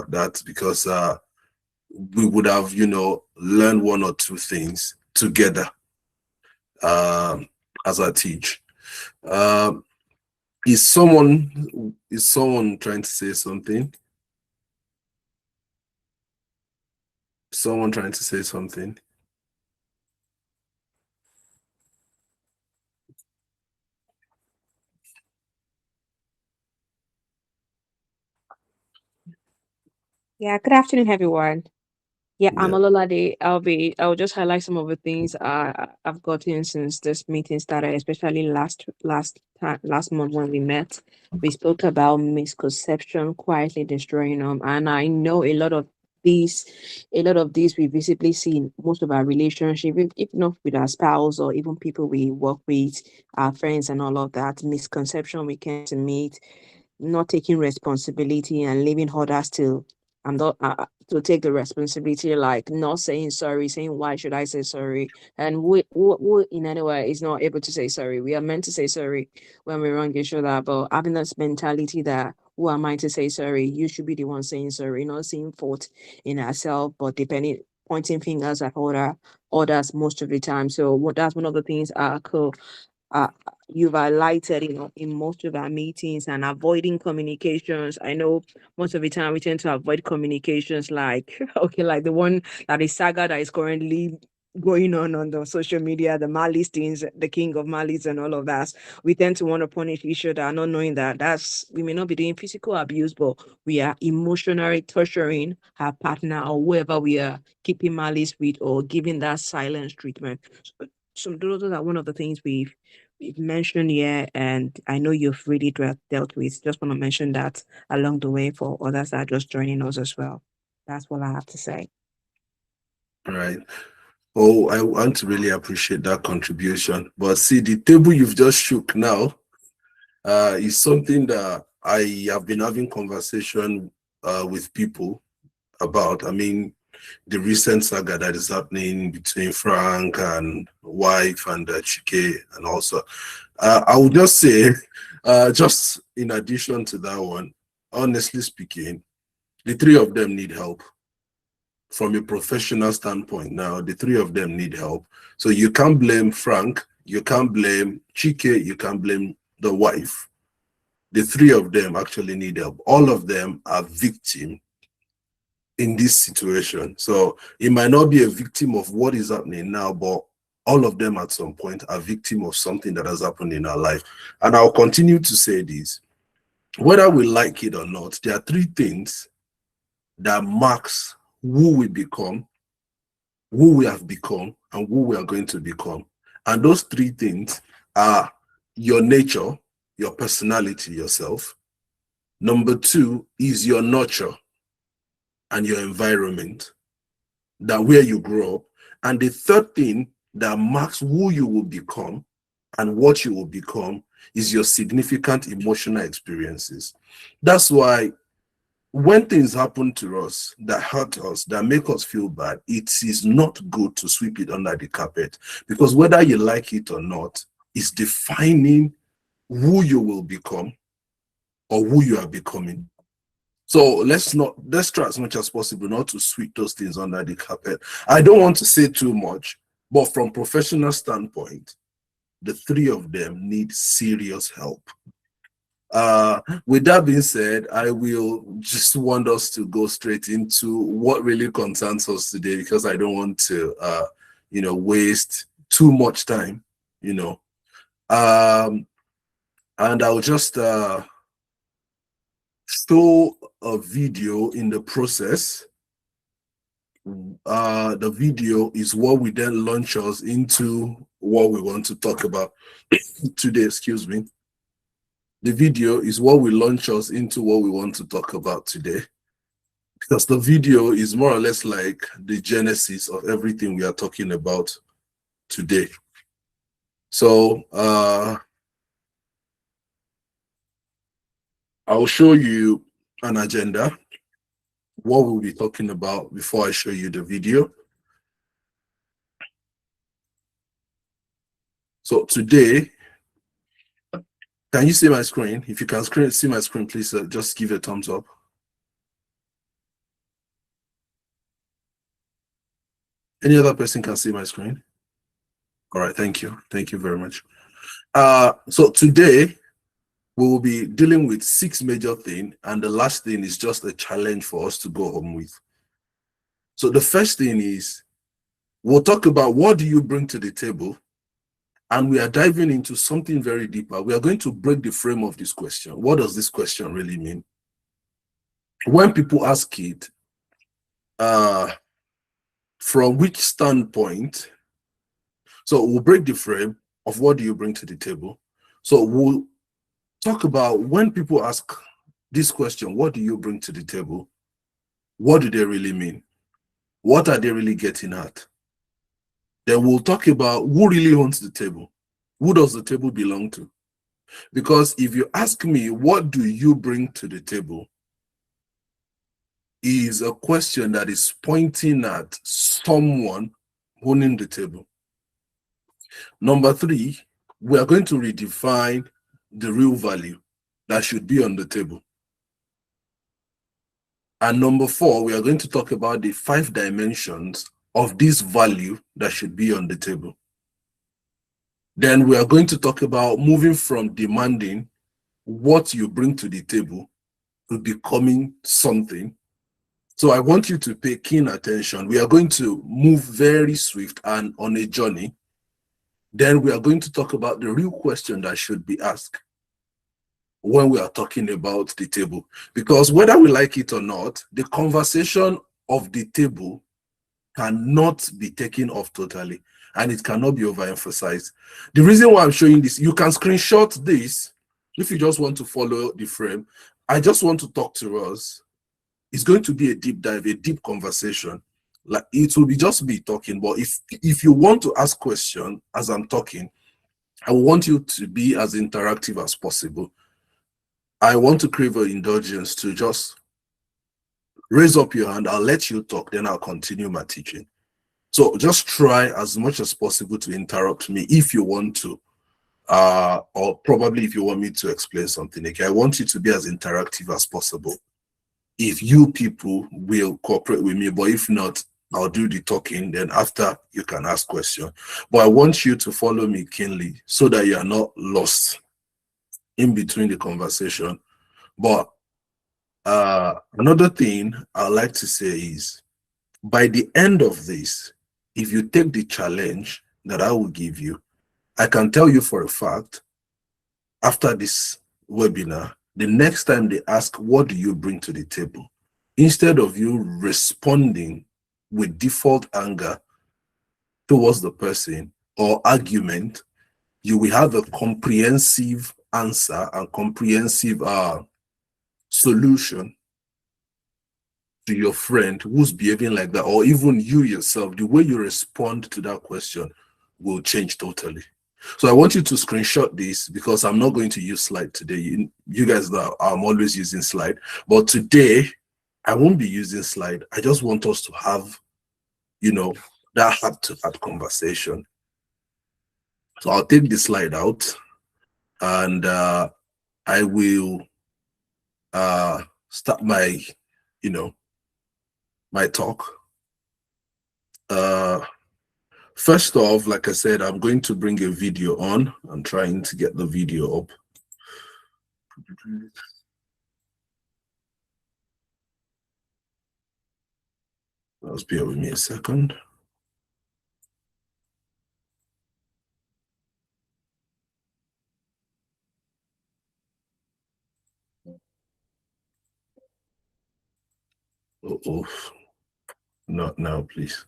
about that, because we would have, learned one or two things together as I teach. Is someone trying to say something? Someone trying to say something? Yeah, good afternoon, everyone. Yeah, I'm Yeah. Ololade. I'll just highlight some of the things I've gotten since this meeting started, especially last month when we met. We spoke about misconception quietly destroying them, and I know these, a lot of these we visibly see in most of our relationship, if not with our spouse or even people we work with, our friends, and all of that misconception we can to meet, not taking responsibility and leaving others to I'm not to take the responsibility, like not saying sorry, saying why should I say sorry, and who in any way is not able to say sorry. We are meant to say sorry when we wrong each other, but having this mentality that who am I to say sorry? You should be the one saying sorry, not seeing fault in ourselves, but depending pointing fingers at others most of the time. So that's one of the things I could uh, you've highlighted, in most of our meetings, and avoiding communications. I know most of the time we tend to avoid communications, like okay, like the one that is saga that is currently going on the social media, the malice things, the king of malice and all of that. We tend to want to punish each other, not knowing that we may not be doing physical abuse, but we are emotionally torturing our partner or whoever we are keeping malice with, or giving that silence treatment. So those are one of the things we've mentioned here, and I know you've really dealt with. Just want to mention that along the way for others that are just joining us as well. That's what I have to say. Right. Oh, I want to really appreciate that contribution. But see, the table you've just shook now is something that I have been having conversation with people about. I mean, the recent saga that is happening between Frank and wife and Chike, and also, I would just say, just in addition to that one, honestly speaking, the three of them need help from a professional standpoint. Now, the three of them need help. So you can't blame Frank, you can't blame Chike, you can't blame the wife. The three of them actually need help. All of them are victims in this situation. So it might not be a victim of what is happening now, but all of them at some point are victim of something that has happened in our life. And I'll continue to say this. Whether we like it or not, there are three things that marks who we become, who we have become, and who we are going to become. And those three things are your nature, your personality, yourself. Number two is your nurture and your environment, that where you grow up. And the third thing that marks who you will become and what you will become is your significant emotional experiences. That's why when things happen to us that hurt us, that make us feel bad, it is not good to sweep it under the carpet, because whether you like it or not, it's defining who you will become or who you are becoming. So let's try as much as possible not to sweep those things under the carpet. I don't want to say too much, but from professional standpoint, the three of them need serious help. With that being said, I will just want us to go straight into what really concerns us today, because I don't want to, waste too much time, you know. And I'll just show a video in the process. The video is what we then launch us into what we want to talk about today. Excuse me. The video is what will launch us into what we want to talk about today, because the video is more or less like the genesis of everything we are talking about today. So I'll show you an agenda, what we'll be talking about before I show you the video. So today, can you see my screen? If you can see my screen, please just give a thumbs up. Any other person can see my screen? All right, thank you. Thank you very much. So today we will be dealing with 6 major things, and the last thing is just a challenge for us to go home with. So the first thing is we'll talk about what do you bring to the table, and we are diving into something very deeper. We are going to break the frame of this question. What does this question really mean? When people ask it, from which standpoint? So we'll break the frame of what do you bring to the table. So we'll talk about when people ask this question, what do you bring to the table? What do they really mean? What are they really getting at? Then we'll talk about who really owns the table. Who does the table belong to? Because if you ask me, what do you bring to the table, is a question that is pointing at someone owning the table. Number 3, we are going to redefine the real value that should be on the table. And number 4, we are going to talk about the 5 dimensions of this value that should be on the table. Then we are going to talk about moving from demanding what you bring to the table to becoming something. So I want you to pay keen attention. We are going to move very swift and on a journey. Then we are going to talk about the real question that should be asked when we are talking about the table. Because whether we like it or not, the conversation of the table cannot be taken off totally, and it cannot be overemphasized. The reason why I'm showing this, you can screenshot this if you just want to follow the frame. I just want to talk to us. It's going to be a deep dive, a deep conversation. Like it will be just me talking, but if you want to ask questions as I'm talking, I want you to be as interactive as possible. I want to crave your indulgence to just raise up your hand. I'll let you talk, then I'll continue my teaching. So just try as much as possible to interrupt me if you want to, or probably if you want me to explain something. Okay, I want you to be as interactive as possible. If you people will cooperate with me, but if not, I'll do the talking. Then after, you can ask questions. But I want you to follow me keenly so that you are not lost in between the conversation. But another thing I like to say is, by the end of this, if you take the challenge that I will give you, I can tell you for a fact, after this webinar, the next time they ask, what do you bring to the table? Instead of you responding with default anger towards the person or argument, you will have a comprehensive answer and comprehensive solution to your friend who's behaving like that, or even you yourself. The way you respond to that question will change totally. So I want you to screenshot this, because I'm not going to use slide today. You guys know I'm always using slide, but today I won't be using slide. I just want us to have, that heart-to-heart conversation. So I'll take the slide out, and I will start my, my talk. First off, like I said, I'm going to bring a video on. I'm trying to get the video up. Just bear with me a second. Oh, not now, please.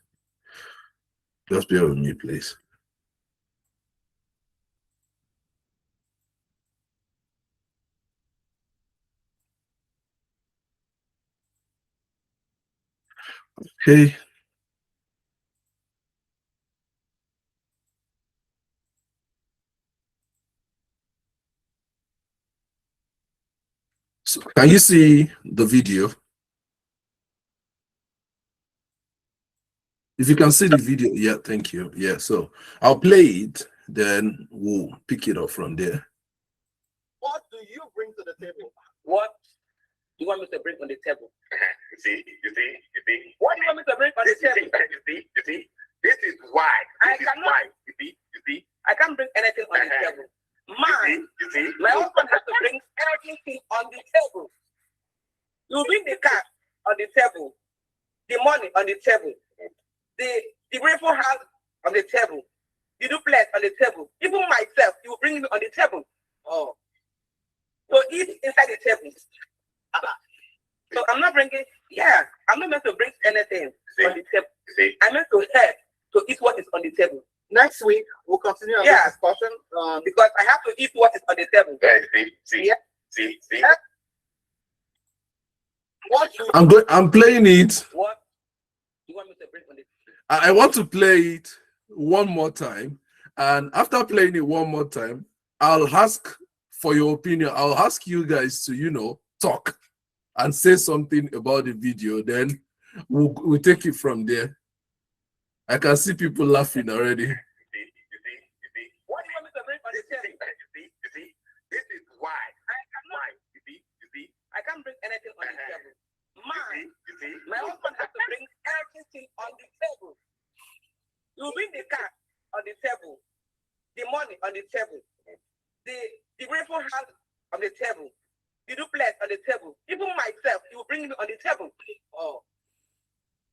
Just bear with me, please. Okay. So can you see the video? If you can see the video, yeah, thank you. Yeah, so I'll play it, then we'll pick it up from there. What do you bring to the table? What do you want me to bring on the table? You see? What do you want me to bring on the table? You see? This is why. I can't bring anything on the table. My husband has to bring everything on the table. You bring the cash on the table, the money on the table, the grateful house on the table, the duplex on the table. Even myself, you bring me on the table. Oh, so eat inside the table. So I'm not bringing. Yeah, I'm not meant to bring anything on the table. I'm meant to help to eat what is on the table. Next week we'll continue our discussion because I have to eat what is on the table. See. I'm playing it. What you want me to bring on the table? I want to play it one more time, and after playing it one more time, I'll ask for your opinion. I'll ask you guys to talk and say something about the video. Then we'll take it from there. I can see people laughing already. What do you want me to bring on the table? This is why. I can't bring anything on the table. My husband has to bring everything on the table. You bring the car on the table, the money on the table, the grateful house on the table, the duplex on the table. Even myself, you bring me on the table. Oh,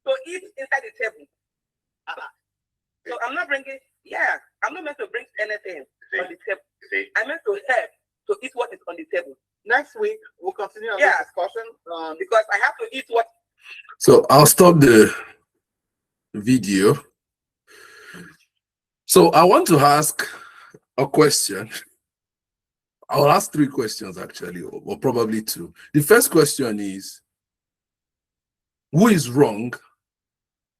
so eat inside the table. So I'm not bringing. Yeah, I'm not meant to bring anything on the table. I'm meant to help to eat what is on the table. Next week we'll continue our discussion because I have to eat what. So I'll stop the video. So I want to ask a question. I'll ask 3 questions actually, or probably 2. The first question is, who is wrong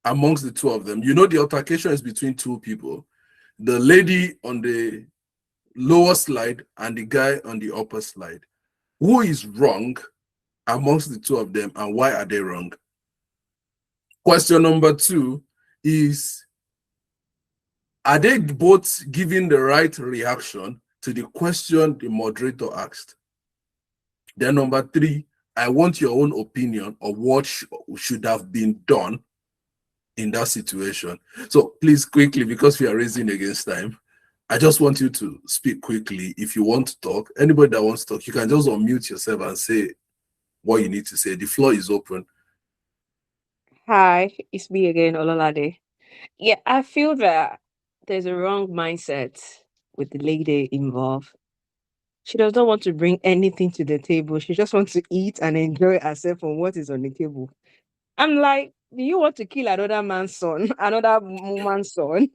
amongst the 2 of them? The altercation is between 2 people, the lady on the lower slide and the guy on the upper slide. Who is wrong amongst the 2 of them, and why are they wrong? Question number 2 is, are they both giving the right reaction to the question the moderator asked? Then number 3, I want your own opinion of what should have been done in that situation. So please, quickly, because we are racing against time, I just want you to speak quickly. If you want to talk, anybody that wants to talk, you can just unmute yourself and say what you need to say. The floor is open. Hi, it's me again, Ololade. Yeah, I feel that there's a wrong mindset with the lady involved. She does not want to bring anything to the table. She just wants to eat and enjoy herself from what is on the table. I'm like, do you want to kill another man's son, another woman's son?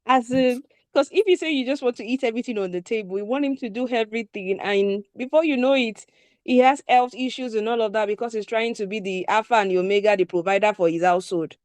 As in, because if you say you just want to eat everything on the table, you want him to do everything, and before you know it, he has health issues and all of that because he's trying to be the alpha and the omega, the provider for his household.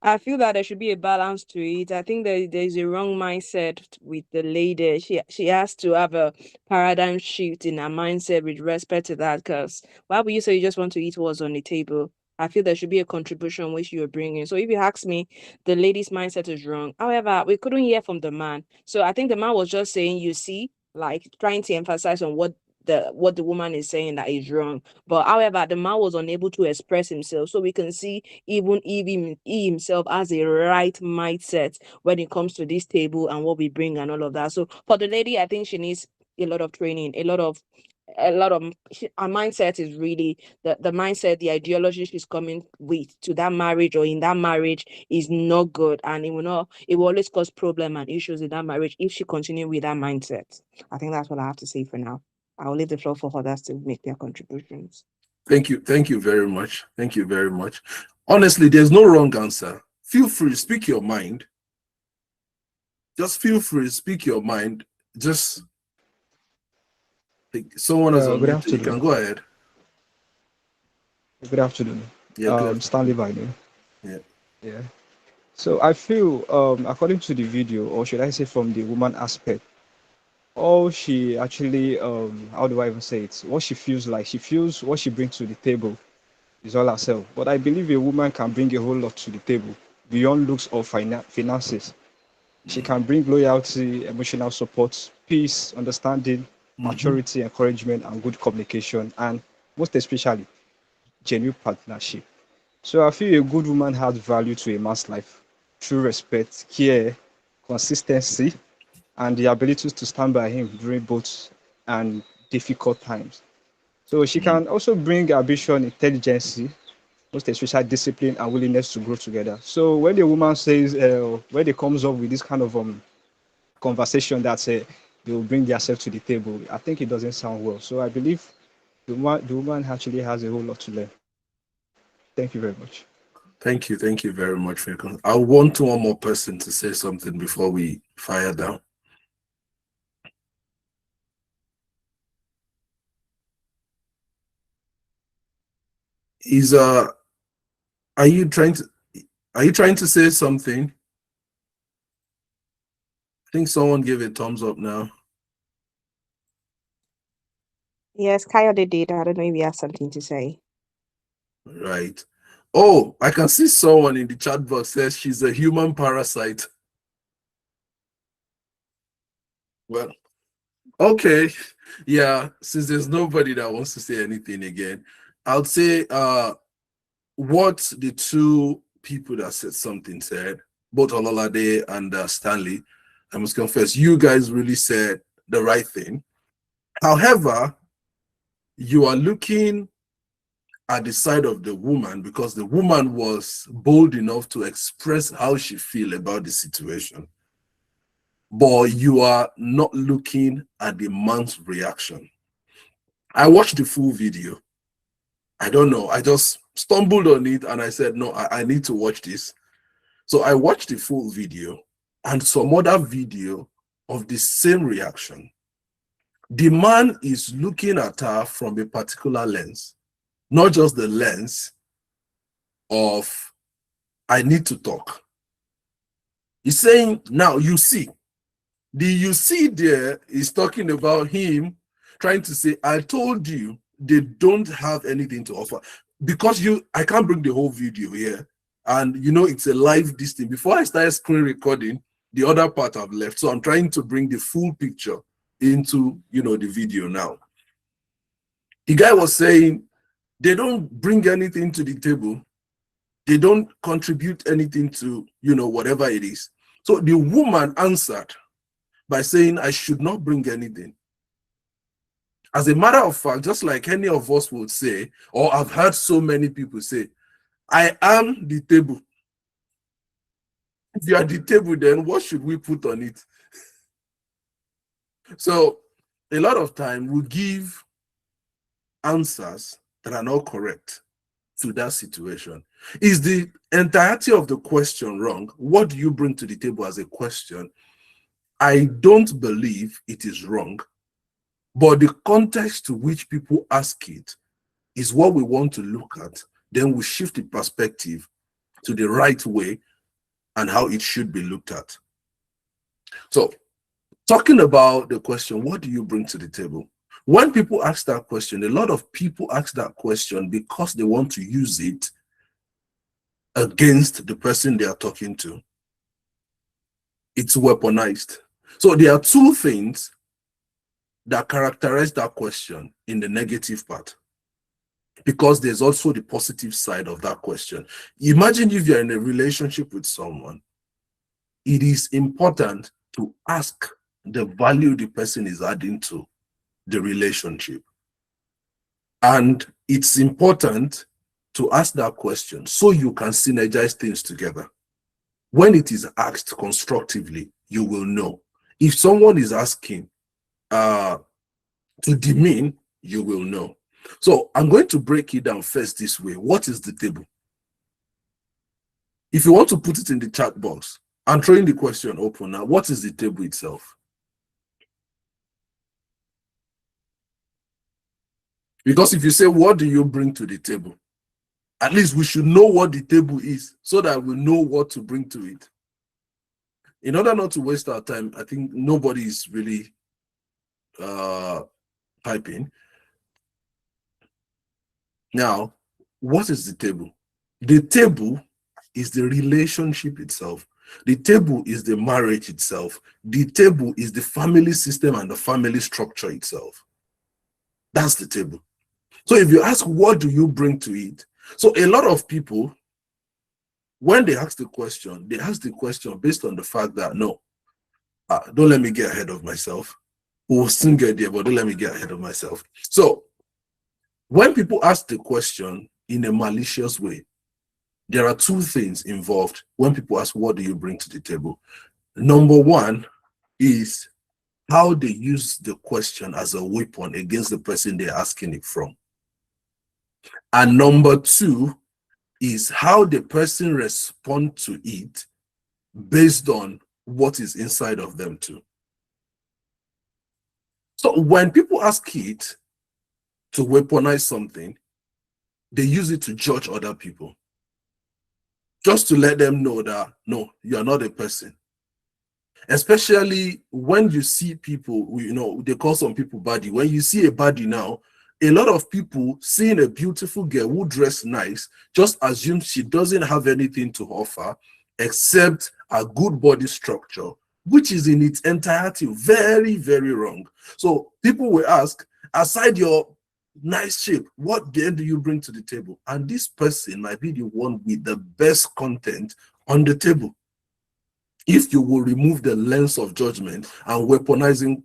I feel that there should be a balance to it. I think there's a wrong mindset with the lady. She has to have a paradigm shift in her mindset with respect to that. Because why would you say you just want to eat what's on the table? I feel there should be a contribution which you're bringing. So if you ask me, the lady's mindset is wrong. However, we couldn't hear from the man. So I think the man was just saying, you see, like trying to emphasize on what the woman is saying that is wrong. But however, the man was unable to express himself. So we can see even he himself has a right mindset when it comes to this table and what we bring and all of that. So for the lady, I think she needs a lot of training, her mindset is really the mindset, the ideology she's coming with to that marriage or in that marriage is not good, and it will always cause problem and issues in that marriage if she continue with that mindset. I think that's what I have to say for now. I'll leave the floor for others to make their contributions. Thank you very much. Thank you very much. Honestly, there's no wrong answer. Feel free to speak your mind. Just feel free to speak your mind. Just someone is Good unmuted. You can afternoon. go ahead. Good afternoon. Yeah, good Stanley by name. Yeah. Yeah. So I feel, according to the video, or should I say from the woman aspect, all she actually, how do I even say it? What she feels like, she feels what she brings to the table is all herself. But I believe a woman can bring a whole lot to the table beyond looks or finances. She can bring loyalty, emotional support, peace, understanding, maturity, encouragement, and good communication, and most especially, genuine partnership. So I feel a good woman adds value to a man's life. true respect, care, consistency, and the ability to stand by him during both and difficult times. So she Mm. can also bring ambition, intelligence, most especially discipline and willingness to grow together. So when the woman says, when they comes up with this kind of conversation that say they will bring themselves to the table, I think it doesn't sound well. So I believe the woman actually has a whole lot to learn. Thank you very much. Thank you very much for your I want one more person to say something before we fire down. Is are you trying to say something? I think someone gave a thumbs up now. Yes, Kayode did. I don't know if you have something to say. Right. Oh, I can see someone in the chat box says she's a human parasite. Well, okay. Yeah, since there's nobody that wants to say anything again, I'll say what the two people that said something said, both Ololade and Stanley. I must confess, you guys really said the right thing. However, you are looking at the side of the woman because the woman was bold enough to express how she feel about the situation. But you are not looking at the man's reaction. I watched the full video. I don't know. I just stumbled on it and I said, no, I need to watch this. So I watched the full video and some other video of the same reaction. The man is looking at her from a particular lens, not just the lens of, I need to talk. He's saying, now you see. The you see there is talking about him trying to say, I told you they don't have anything to offer. Because I can't bring the whole video here. And it's a live distance. Before I started screen recording, the other part I've left. So I'm trying to bring the full picture into the video now. The guy was saying they don't bring anything to the table. They don't contribute anything to whatever it is. So the woman answered by saying, I should not bring anything. As a matter of fact, just like any of us would say, or I've heard so many people say, I am the table. If you are the table, then what should we put on it? So a lot of time we give answers that are not correct to that situation. Is the entirety of the question wrong? What do you bring to the table as a question? I don't believe it is wrong, but the context to which people ask it is what we want to look at. Then we shift the perspective to the right way and how it should be looked at. So, talking about the question, what do you bring to the table? When people ask that question, a lot of people ask that question because they want to use it against the person they are talking to. It's weaponized. So there are two things that characterize that question in the negative part, because there's also the positive side of that question. Imagine if you're in a relationship with someone, it is important to ask the value the person is adding to the relationship. And it's important to ask that question so you can synergize things together. When it is asked constructively, you will know. If someone is asking to demean, you will know. So I'm going to break it down first this way. What is the table? If you want to put it in the chat box, I'm throwing the question open now. What is the table itself? Because if you say, what do you bring to the table? At least we should know what the table is so that we know what to bring to it. In order not to waste our time, I think nobody is really typing. Now, what is the table? The table is the relationship itself. The table is the marriage itself. The table is the family system and the family structure itself. That's the table. So if you ask, what do you bring to it? So a lot of people when they ask the question based on the fact that, no, don't let me get ahead of myself. We'll soon get there, but don't let me get ahead of myself. So when people ask the question in a malicious way, there are two things involved when people ask, what do you bring to the table? Number one is how they use the question as a weapon against the person they're asking it from. And number two is how the person responds to it based on what is inside of them too. So when people ask it to weaponize something, they use it to judge other people. Just to let them know that, no, you are not a person. Especially when you see people, they call some people baddie. When you see a baddie now, a lot of people seeing a beautiful girl who dress nice just assume she doesn't have anything to offer except a good body structure, which is in its entirety very, very wrong. So people will ask, aside your nice shape, what then do you bring to the table? And this person might be the one with the best content on the table. If you will remove the lens of judgment and weaponizing,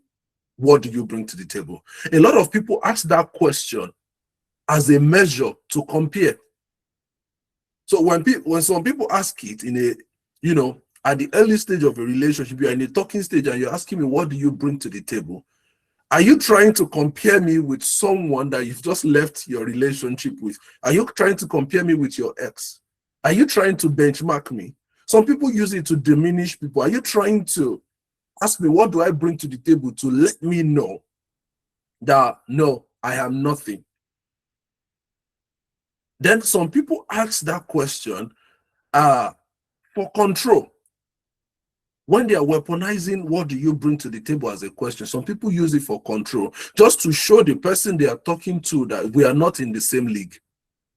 what do you bring to the table? A lot of people ask that question as a measure to compare. So when some people ask it in a, at the early stage of a relationship, you're in a talking stage and you're asking me, what do you bring to the table? Are you trying to compare me with someone that you've just left your relationship with? Are you trying to compare me with your ex? Are you trying to benchmark me? Some people use it to diminish people. Are you trying to ask me, what do I bring to the table to let me know that, no, I am nothing? Then some people ask that question for control. When they are weaponizing, what do you bring to the table as a question, some people use it for control, just to show the person they are talking to that we are not in the same league.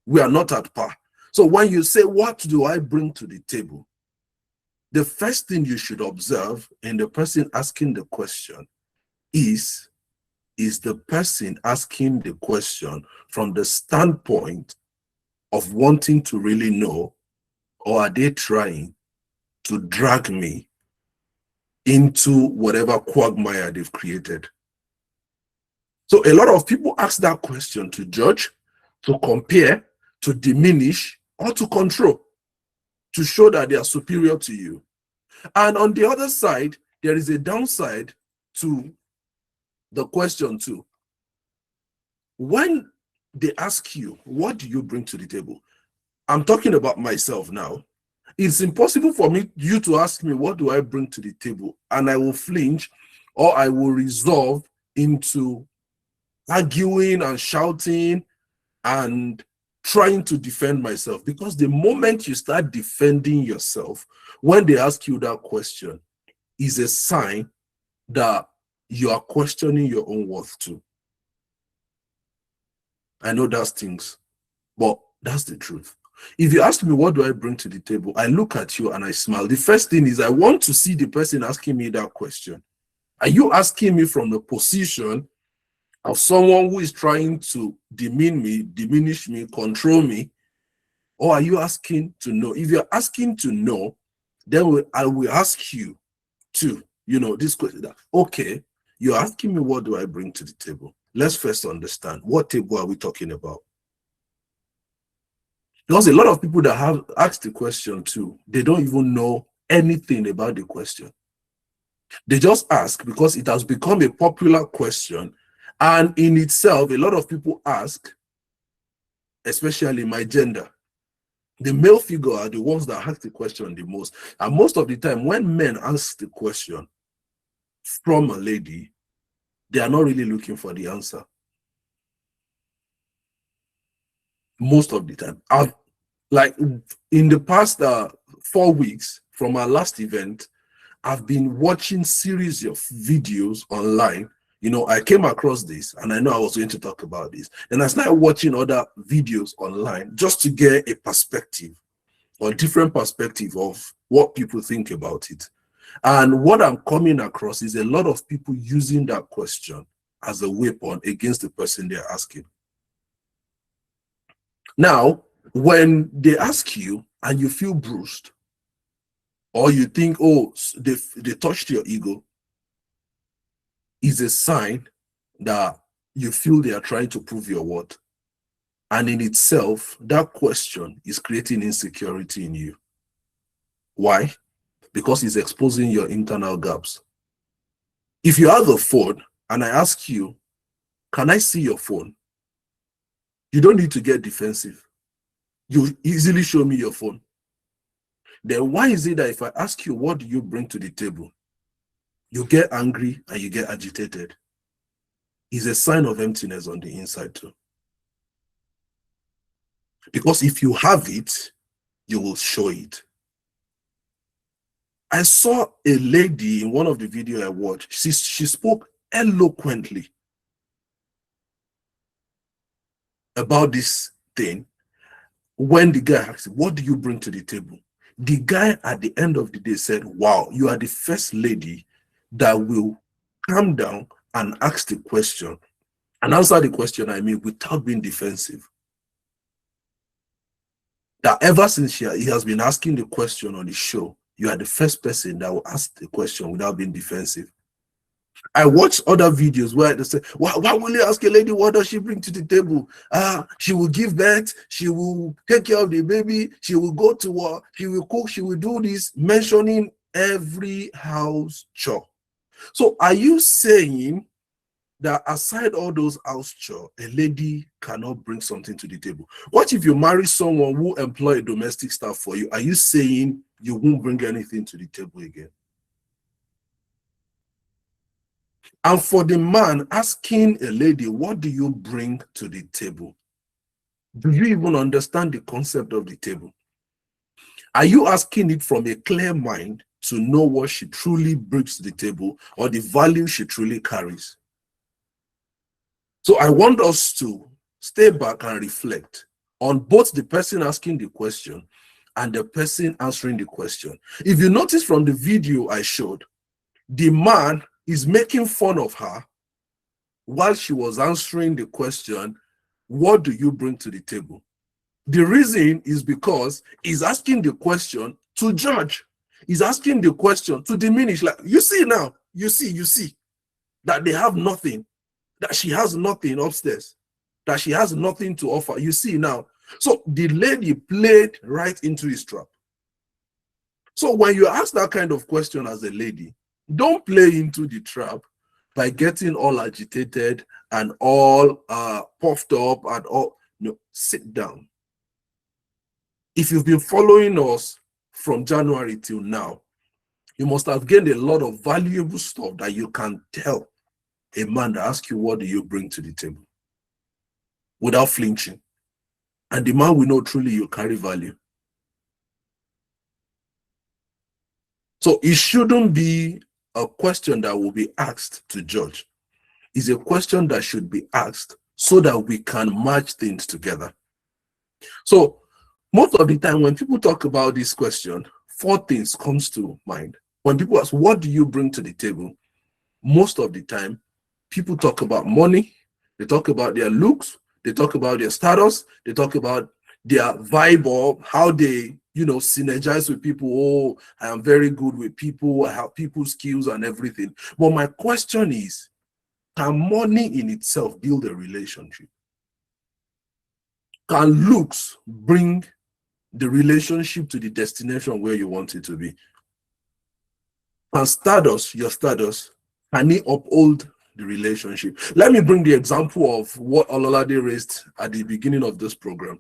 We are not at par. So when you say, what do I bring to the table? The first thing you should observe in the person asking the question is the person asking the question from the standpoint of wanting to really know, or are they trying to drag me into whatever quagmire they've created? So a lot of people ask that question to judge, to compare, to diminish, or to control, to show that they are superior to you. And on the other side, there is a downside to the question too. When they ask you, what do you bring to the table? I'm talking about myself now. It's impossible for you to ask me, what do I bring to the table? And I will flinch, or I will resolve into arguing and shouting and trying to defend myself. Because the moment you start defending yourself, when they ask you that question, is a sign that you are questioning your own worth too. I know that stings, but that's the truth. If you ask me, what do I bring to the table? I look at you and I smile. The first thing is I want to see the person asking me that question. Are you asking me from the position of someone who is trying to demean me, diminish me, control me? Or are you asking to know? If you're asking to know, then I will ask you to, this question. Okay, you're asking me, what do I bring to the table? Let's first understand, what table are we talking about? Because a lot of people that have asked the question too, they don't even know anything about the question. They just ask because it has become a popular question. And in itself, a lot of people ask, especially my gender. The male figure are the ones that ask the question the most. And most of the time, when men ask the question from a lady, they are not really looking for the answer. Most of the time. Like in the past 4 weeks from our last event, I've been watching series of videos online. I came across this and I know I was going to talk about this. And I started watching other videos online just to get a perspective or different perspective of what people think about it. And what I'm coming across is a lot of people using that question as a weapon against the person they're asking. Now, When they ask you and you feel bruised, or you think, oh, they touched your ego, is a sign that you feel they are trying to prove your worth. And in itself, that question is creating insecurity in you. Why? Because it's exposing your internal gaps. If you have a phone and I ask you, can I see your phone? You don't need to get defensive. You easily show me your phone. Then why is it that if I ask you, what do you bring to the table, you get angry and you get agitated? It's a sign of emptiness on the inside too. Because if you have it, you will show it. I saw a lady in one of the videos I watched. She spoke eloquently about this thing. When the guy asked, what do you bring to the table? The guy at the end of the day said, wow, you are the first lady that will calm down and ask the question and answer the question, without being defensive. That ever since he has been asking the question on the show, you are the first person that will ask the question without being defensive. I watched other videos where they say, why will you ask a lady what does she bring to the table? She will give birth, she will take care of the baby, she will go to work, she will cook, she will do this, mentioning every house chore. So are you saying that aside all those house chore, a lady cannot bring something to the table? What if you marry someone who employ a domestic staff for you? Are you saying you won't bring anything to the table again? And for the man asking a lady, what do you bring to the table? Do you even understand the concept of the table? Are you asking it from a clear mind to know what she truly brings to the table or the value she truly carries? So I want us to stay back and reflect on both the person asking the question and the person answering the question. If you notice from the video I showed, the man is making fun of her while she was answering the question, what do you bring to the table? The reason is because he's asking the question to judge. He's asking the question to diminish. Like, you see now, you see that they have nothing, that she has nothing upstairs, that she has nothing to offer. You see now. So the lady played right into his trap. So when you ask that kind of question as a lady, don't play into the trap by getting all agitated and all puffed up and all. No, sit down. If you've been following us from January till now, you must have gained a lot of valuable stuff that you can tell a man that asks you, what do you bring to the table? Without flinching. And the man will know truly you carry value. So it shouldn't be a question that will be asked to judge. It's a question that should be asked so that we can match things together. So most of the time when people talk about this question, 4 things comes to mind. When people ask, what do you bring to the table? Most of the time, people talk about money, they talk about their looks, they talk about their status, they talk about their vibe or how they, synergize with people. Oh, I am very good with people, I have people skills and everything. But my question is, can money in itself build a relationship? Can looks bring the relationship to the destination where you want it to be? And status, your status, can it uphold the relationship? Let me bring the example of what Ololade raised at the beginning of this program.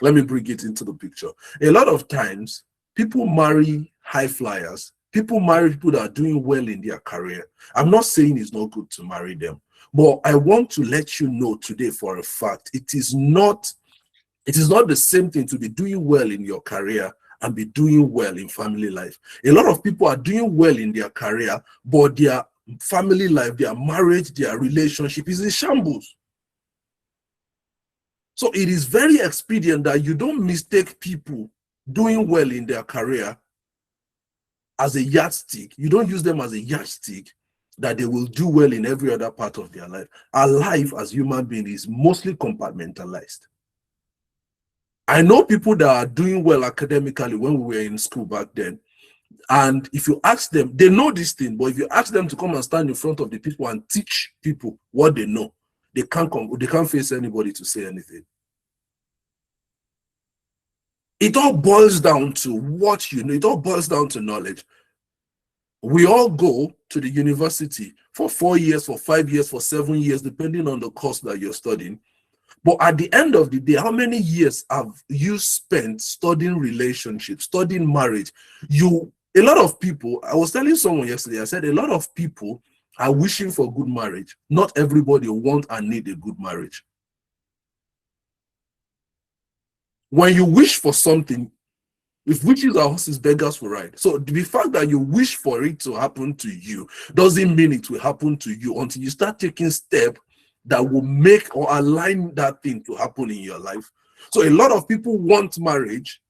Let me bring it into the picture. A lot of times, people marry high flyers. People marry people that are doing well in their career. I'm not saying it's not good to marry them, but I want to let you know today for a fact, it is not the same thing to be doing well in your career and be doing well in family life. A lot of people are doing well in their career, but their family life, their marriage, their relationship is in shambles. So it is very expedient that you don't mistake people doing well in their career as a yardstick. You don't use them as a yardstick that they will do well in every other part of their life. Our life as human beings is mostly compartmentalized. I know people that are doing well academically when we were in school back then. And if you ask them, they know this thing, but if you ask them to come and stand in front of the people and teach people what they know, they can't face anybody to say anything. It all boils down to what you know. It all boils down to knowledge. We all go to the university for 4 years, for 5 years, for 7 years, depending on the course that you're studying. But at the end of the day, how many years have you spent studying relationships, studying marriage? A lot of people, I was telling someone yesterday, I said a lot of people are wishing for good marriage. Not everybody want and need a good marriage. When you wish for something, if wishes are horses, beggars will ride. So the fact that you wish for it to happen to you doesn't mean it will happen to you until you start taking steps that will make or align that thing to happen in your life. So a lot of people want marriage,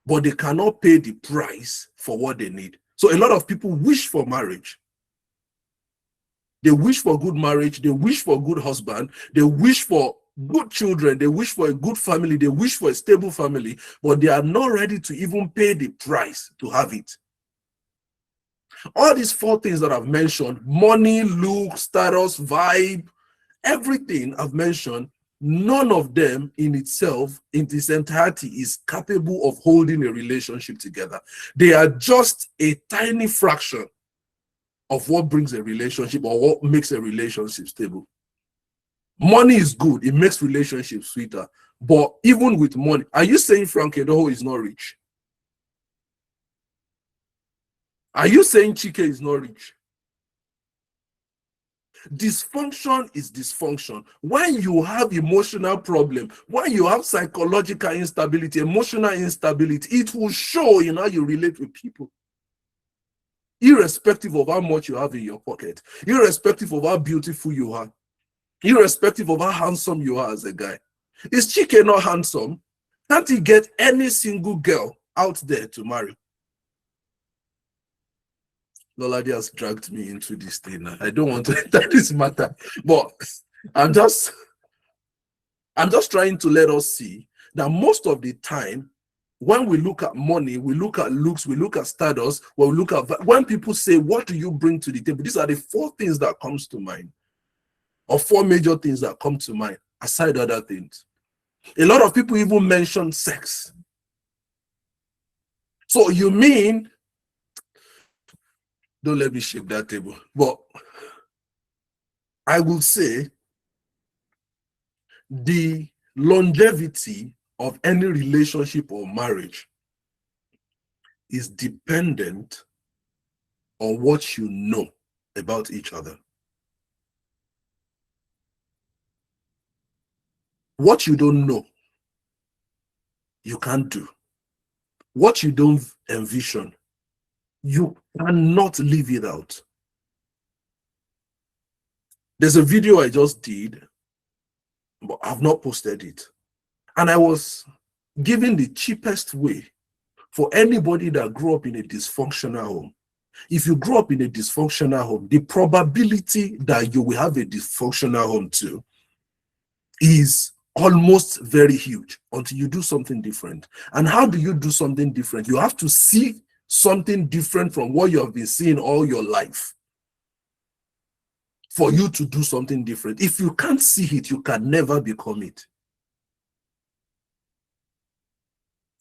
but they cannot pay the price for what they need. So a lot of people wish for marriage. They wish for good marriage. They wish for a good husband. They wish for good children. They wish for a good family. They wish for a stable family, but they are not ready to even pay the price to have it. All these 4 things that I've mentioned, money, look, status, vibe, everything I've mentioned, none of them in itself, in its entirety, is capable of holding a relationship together. They are just a tiny fraction of what brings a relationship or what makes a relationship stable. Money is good. It makes relationships sweeter. But even with money, are you saying Frank Edoho is not rich? Are you saying Chike is not rich? Dysfunction is dysfunction. When you have emotional problem, when you have psychological instability, emotional instability, it will show in how you relate with people. Irrespective of how much you have in your pocket, irrespective of how beautiful you are, irrespective of how handsome you are as a guy. Is Chike not handsome? Can't he get any single girl out there to marry? Loladi has dragged me into this thing. I don't want to enter this matter, but I'm just trying to let us see that most of the time, when we look at money, we look at looks, we look at status, when people say, what do you bring to the table? These are the 4 things that comes to mind, or 4 major things that come to mind, aside other things. A lot of people even mention sex. So you mean, don't let me shake that table, but I will say the longevity of any relationship or marriage is dependent on what you know about each other. What you don't know, you can't do. What you don't envision, you cannot leave it out. There's a video I just did, but I've not posted it. And I was given the cheapest way for anybody that grew up in a dysfunctional home. If you grew up in a dysfunctional home, the probability that you will have a dysfunctional home too is almost very huge until you do something different. And how do you do something different? You have to see something different from what you have been seeing all your life for you to do something different. If you can't see it, you can never become it.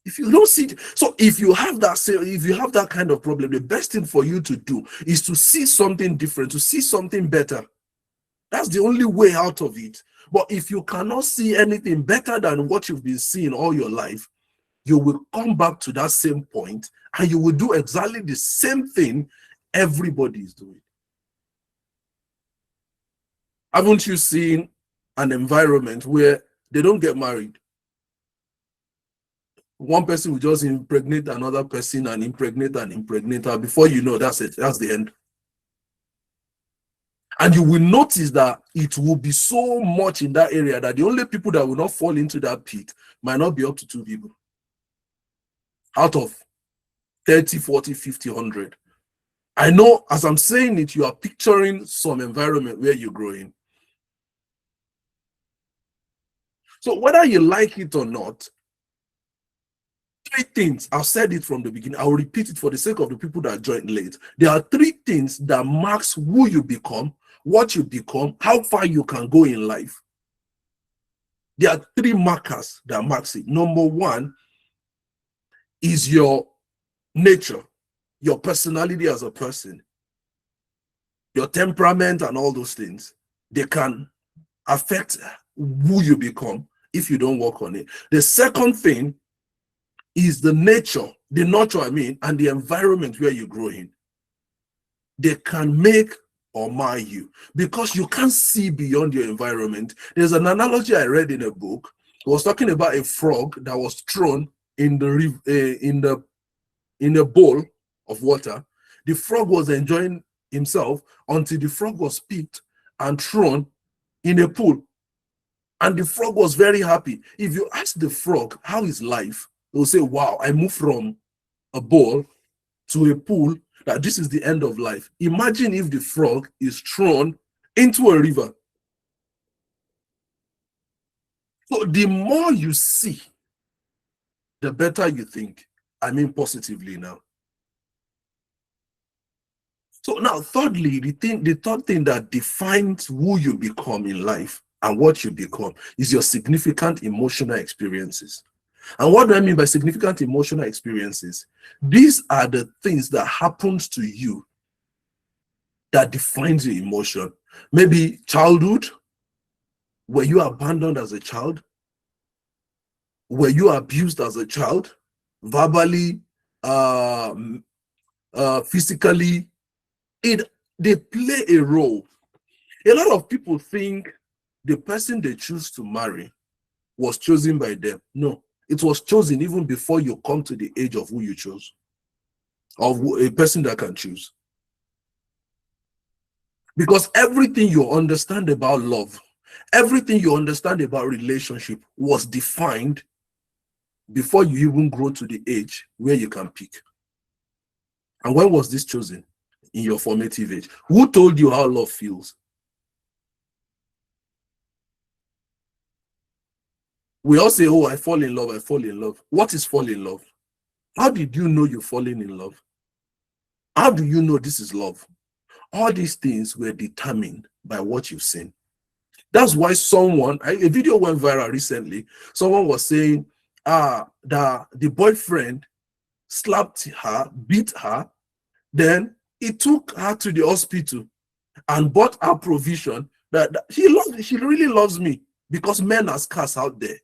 If you don't see it, so if you have that kind of problem, the best thing for you to do is to see something different, to see something better. That's the only way out of it. But if you cannot see anything better than what you've been seeing all your life, you will come back to that same point and you will do exactly the same thing everybody is doing. Haven't you seen an environment where they don't get married? One person will just impregnate another person and impregnate her. Before you know, that's it. That's the end. And you will notice that it will be so much in that area that the only people that will not fall into that pit might not be up to 2 people. Out of 30, 40, 50, 100. I know as I'm saying it, you are picturing some environment where you're growing. So whether you like it or not, three things, I've said it from the beginning, I'll repeat it for the sake of the people that joined late. There are three things that marks who you become, what you become, how far you can go in life. There are three markers that marks it. Number one is your nature, your personality as a person, your temperament and all those things. They can affect who you become if you don't work on it. The second thing is the nurture, and the environment where you grow in. They can make or mar you because you can't see beyond your environment. There's an analogy I read in a book. It was talking about a frog that was thrown in the in a bowl of water. The frog was enjoying himself until the frog was picked and thrown in a pool. And the frog was very happy. If you ask the frog, how is life? They'll say, wow, I moved from a bowl to a pool, that this is the end of life. Imagine if the frog is thrown into a river. So the more you see, the better you think. I mean positively now. So now, thirdly, the third thing that defines who you become in life and what you become is your significant emotional experiences. And what do I mean by significant emotional experiences? These are the things that happens to you that defines your emotion. Maybe childhood. Were you abandoned as a child? Were you abused as a child? Verbally, physically? They play a role. A lot of people think the person they choose to marry was chosen by them. No, it was chosen even before you come to the age of who you chose, of a person that can choose. Because everything you understand about love, everything you understand about relationship was defined before you even grow to the age where you can pick. And when was this chosen? In your formative age. Who told you how love feels? We all say, oh, I fall in love, I fall in love. What is fall in love? How did you know you're falling in love? How do you know this is love? All these things were determined by what you've seen. That's why a video went viral recently. Someone was saying, the boyfriend slapped her, beat her, then he took her to the hospital and bought her provision that she really loves me, because men are scarce out there.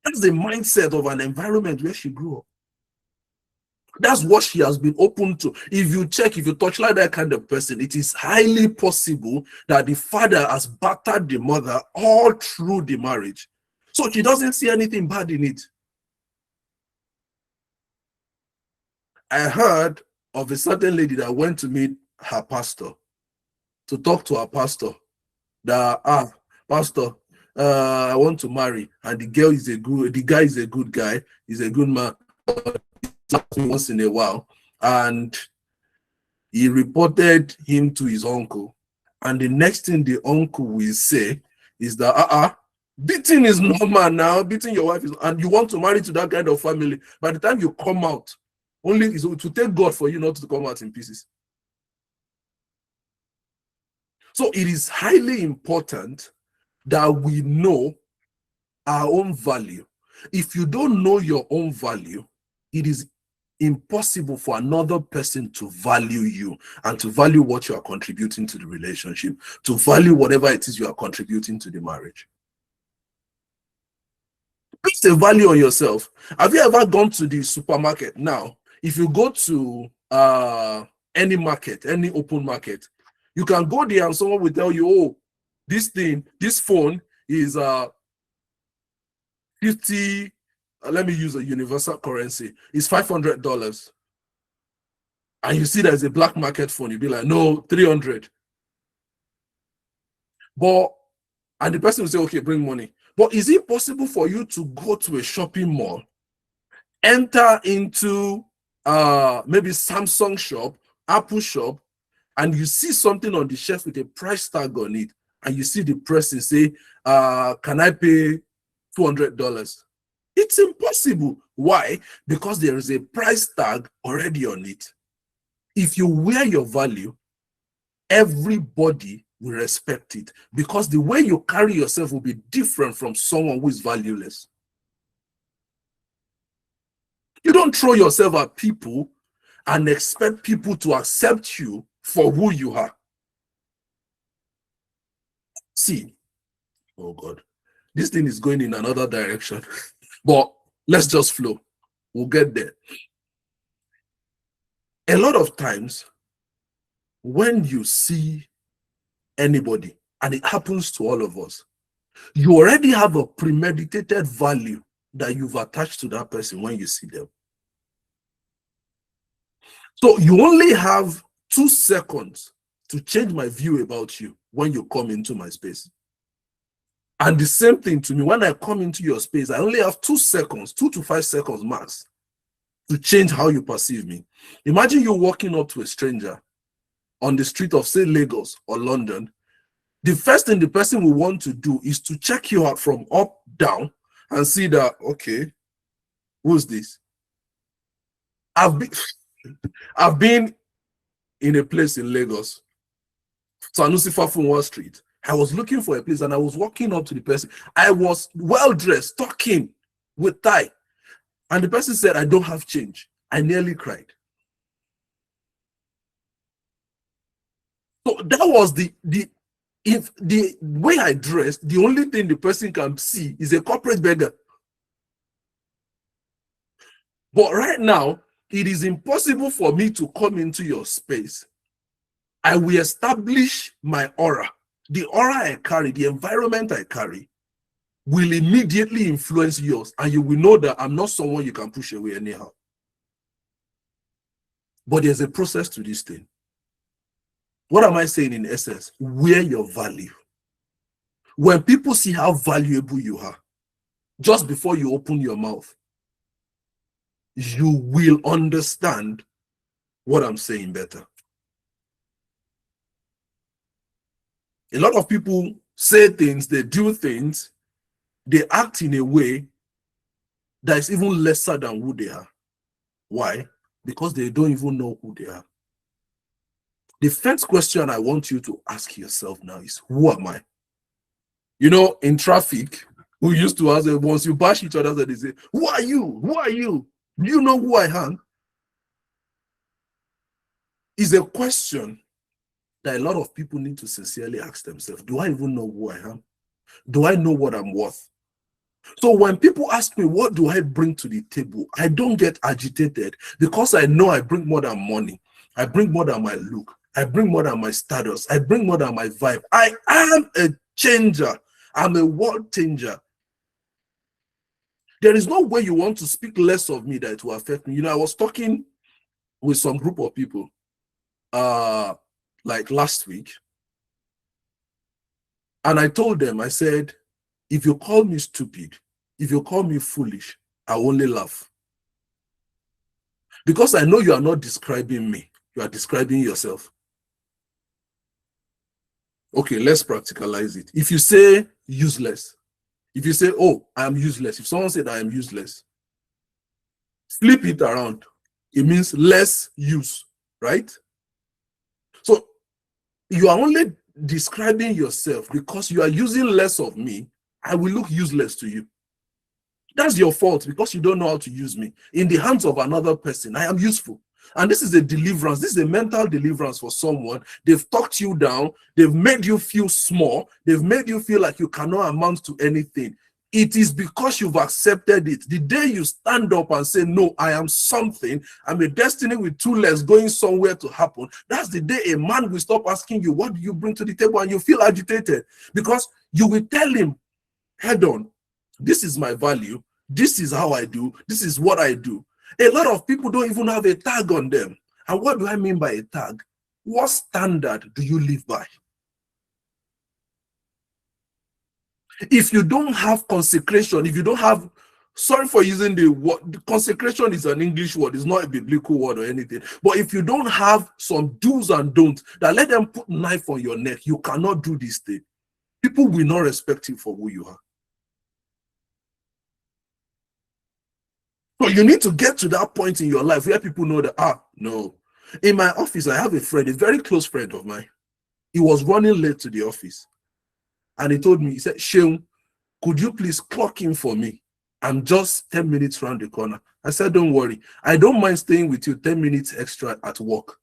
That's the mindset of an environment where she grew up. That's what she has been open to. If you touch like that kind of person, it is highly possible that the father has battered the mother all through the marriage. So she doesn't see anything bad in it. I heard of a certain lady that went to meet her pastor, to talk to her pastor, that, pastor, I want to marry, and the guy is a good guy, he's a good man, once in a while, and he reported him to his uncle, and the next thing the uncle will say is that beating is normal now, beating your wife is, and you want to marry to that kind of family. By the time you come out, only is to take God for you not to come out in pieces. So it is highly important that we know our own value. If you don't know your own value, it is impossible for another person to value you and to value what you are contributing to the relationship, to value whatever it is you are contributing to the marriage. Place a value on yourself. Have you ever gone to the supermarket? Now, if you go to any market, any open market, you can go there and someone will tell you, oh, this phone is 50, let me use a universal currency, it's $500. And you see there's a black market phone, you'll be like, no, 300. And the person will say, okay, bring money. But is it possible for you to go to a shopping mall, enter into maybe Samsung shop, Apple shop, and you see something on the shelf with a price tag on it, and you see the person say, can I pay $200. It's impossible. Why? Because there is a price tag already on it. If you wear your value, everybody will respect it, because the way you carry yourself will be different from someone who is valueless. You don't throw yourself at people and expect people to accept you for who you are. See, oh God, this thing is going in another direction, but let's just flow. We'll get there. A lot of times, when you see anybody, and it happens to all of us, you already have a premeditated value that you've attached to that person when you see them. So you only have 2 seconds to change my view about you when you come into my space. And the same thing to me, when I come into your space, I only have 2 seconds, 2 to 5 seconds max, to change how you perceive me. Imagine you walking up to a stranger on the street of, say, Lagos or London. The first thing the person will want to do is to check you out from up, down, and see that, okay, who's this? I've been in a place in Lagos, Sanusi Fafunwa Street. I was looking for a place and I was walking up to the person. I was well dressed, talking with tie. And the person said, I don't have change. I nearly cried. So that was if the way I dressed, the only thing the person can see is a corporate beggar. But right now, it is impossible for me to come into your space. I will establish my aura. The aura I carry, the environment I carry, will immediately influence yours, and you will know that I'm not someone you can push away anyhow. But there's a process to this thing. What am I saying in essence? Wear your value. When people see how valuable you are, just before you open your mouth, you will understand what I'm saying better. A lot of people say things, they do things, they act in a way that is even lesser than who they are. Why? Because they don't even know who they are. The first question I want you to ask yourself now is, who am I? You know, in traffic, we used to ask, once you bash each other, they say, who are you? Who are you? Do you know who I am? Is a question that a lot of people need to sincerely ask themselves. Do I even know who I am? Do I know what I'm worth? So when people ask me, what do I bring to the table? I don't get agitated, because I know I bring more than money. I bring more than my look. I bring more than my status. I bring more than my vibe. I am a changer. I'm a world changer. There is no way you want to speak less of me that it will affect me. You know, I was talking with some group of people like last week, and I told them, I said, if you call me stupid, if you call me foolish, I only laugh. Because I know you are not describing me, you are describing yourself. Okay, let's practicalize it. If you say useless, if you say, oh, I am useless, if someone said I am useless, flip it around. It means less use, right? So you are only describing yourself because you are using less of me. I will look useless to you. That's your fault, because you don't know how to use me. In the hands of another person, I am useful. And this is a deliverance. This is a mental deliverance for someone. They've talked you down. They've made you feel small. They've made you feel like you cannot amount to anything. It is because you've accepted it. The day you stand up and say, no, I am something, I'm a destiny with 2 legs going somewhere to happen, that's the day a man will stop asking you, what do you bring to the table? And you feel agitated, because you will tell him head on, this is my value, this is how I do, this is what I do. A lot of people don't even have a tag on them. And what do I mean by a tag? What standard do you live by? If you don't have consecration, if you don't have, sorry for using the word, consecration is an English word, it's not a biblical word or anything. But if you don't have some do's and don'ts that let them put knife on your neck, you cannot do this thing. People will not respect you for who you are. So you need to get to that point in your life where people know that, no. In my office, I have a friend, a very close friend of mine. He was running late to the office. And he told me, he said, Seun, could you please clock in for me? I'm just 10 minutes around the corner. I said, don't worry. I don't mind staying with you 10 minutes extra at work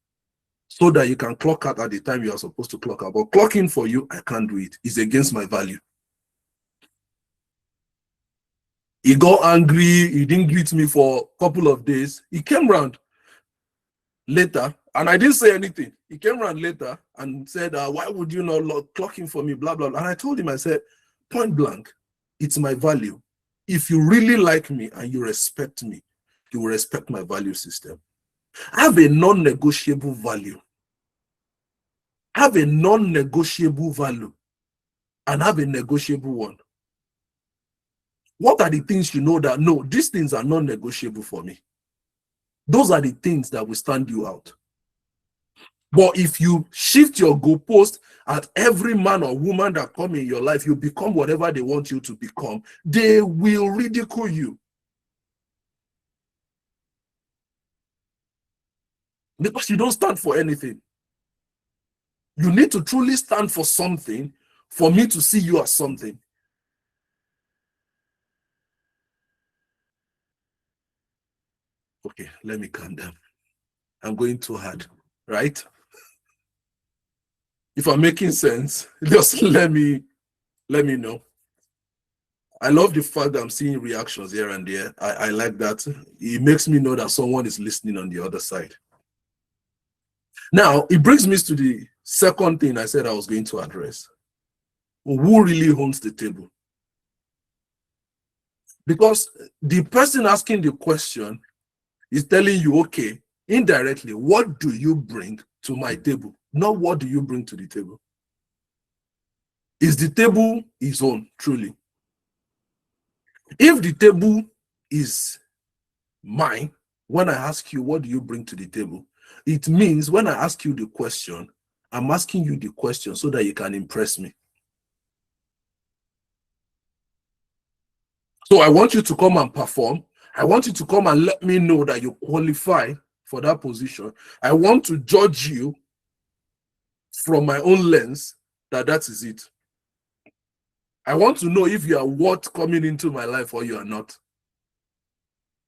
so that you can clock out at the time you are supposed to clock out. But clock in for you, I can't do it. It's against my value. He got angry. He didn't greet me for a couple of days. He came round later, and I didn't say anything. He came around later and said, why would you not clock in for me, blah, blah, blah. And I told him, I said, point blank, it's my value. If you really like me and you respect me, you will respect my value system. I have a non-negotiable value. I have a non-negotiable value and have a negotiable one. What are the things you know that, no, these things are non-negotiable for me? Those are the things that will stand you out. But if you shift your goalpost at every man or woman that come in your life, you become whatever they want you to become, they will ridicule you. Because you don't stand for anything. You need to truly stand for something for me to see you as something. Okay, let me calm down. I'm going too hard, right? If I'm making sense, just let me know. I love the fact that I'm seeing reactions here and there. I like that. It makes me know that someone is listening on the other side. Now, it brings me to the second thing I said I was going to address. Who really owns the table? Because the person asking the question is telling you, okay, indirectly, what do you bring to my table? Not what do you bring to the table. Is the table his own, truly? If the table is mine, when I ask you, what do you bring to the table? It means when I ask you the question, I'm asking you the question so that you can impress me. So I want you to come and perform. I want you to come and let me know that you qualify for that position. I want to judge you from my own lens that is it. I want to know if you are worth coming into my life or you are not.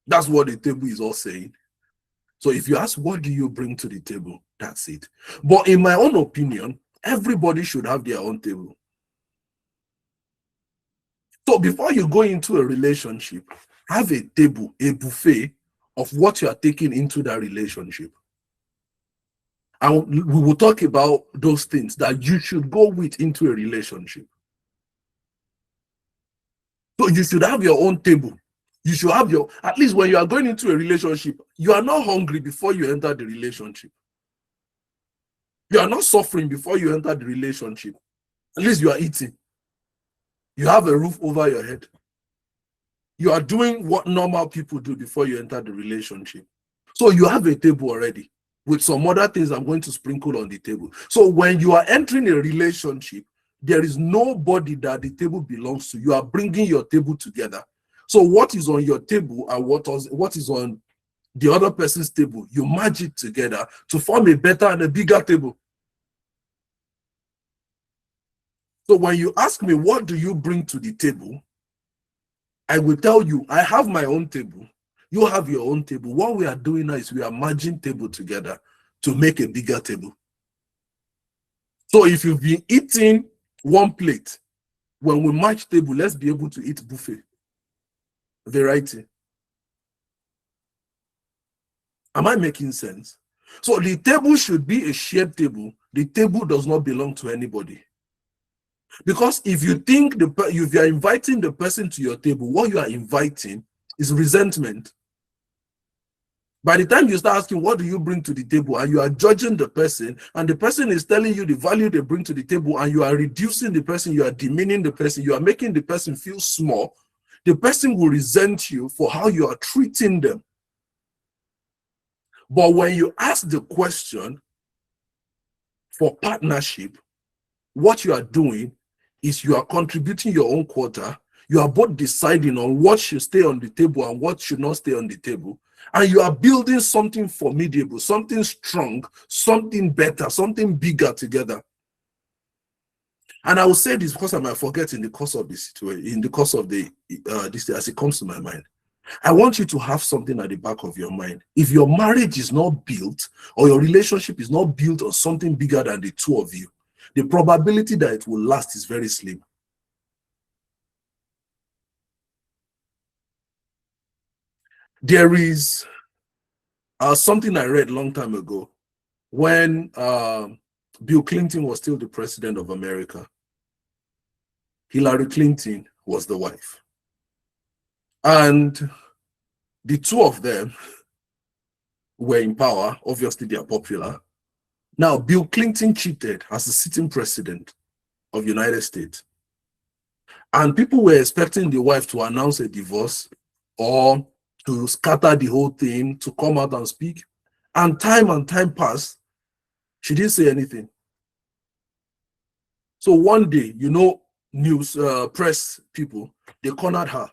That's what the table is all saying. So if you ask, what do you bring to the table? That's it. But in my own opinion, everybody should have their own table. So before you go into a relationship, have a table, a buffet of what you are taking into that relationship. And we will talk about those things that you should go with into a relationship. So you should have your own table. You should have at least when you are going into a relationship, you are not hungry before you enter the relationship. You are not suffering before you enter the relationship. At least you are eating. You have a roof over your head. You are doing what normal people do before you enter the relationship. So you have a table already with some other things I'm going to sprinkle on the table. So when you are entering a relationship, there is nobody that the table belongs to. You are bringing your table together. So what is on your table and what is on the other person's table, you merge it together to form a better and a bigger table. So when you ask me, what do you bring to the table? I will tell you, I have my own table. You have your own table. What we are doing now is we are merging table together to make a bigger table. So if you've been eating one plate, when we merge table, let's be able to eat buffet. Variety. Am I making sense? So the table should be a shared table. The table does not belong to anybody. Because if you think if you are inviting the person to your table, what you are inviting is resentment. By the time you start asking, what do you bring to the table, and you are judging the person, and the person is telling you the value they bring to the table, and you are reducing the person, you are demeaning the person, you are making the person feel small, the person will resent you for how you are treating them. But when you ask the question for partnership, what you are doing is you are contributing your own quota, You are both deciding on what should stay on the table and what should not stay on the table. And you are building something formidable, something strong, something better, something bigger together. And I will say this because I might forget in the course of this situation, in the course of the this as it comes to my mind. I want you to have something at the back of your mind. If your marriage is not built or your relationship is not built on something bigger than the two of you, the probability that it will last is very slim. There is something I read a long time ago when Bill Clinton was still the president of America. Hillary Clinton was the wife. And the two of them were in power. Obviously, they are popular. Now, Bill Clinton cheated as the sitting president of the United States. And people were expecting the wife to announce a divorce or to scatter the whole thing, to come out and speak. And time passed. She didn't say anything. So one day, you know, news, press people, they cornered her.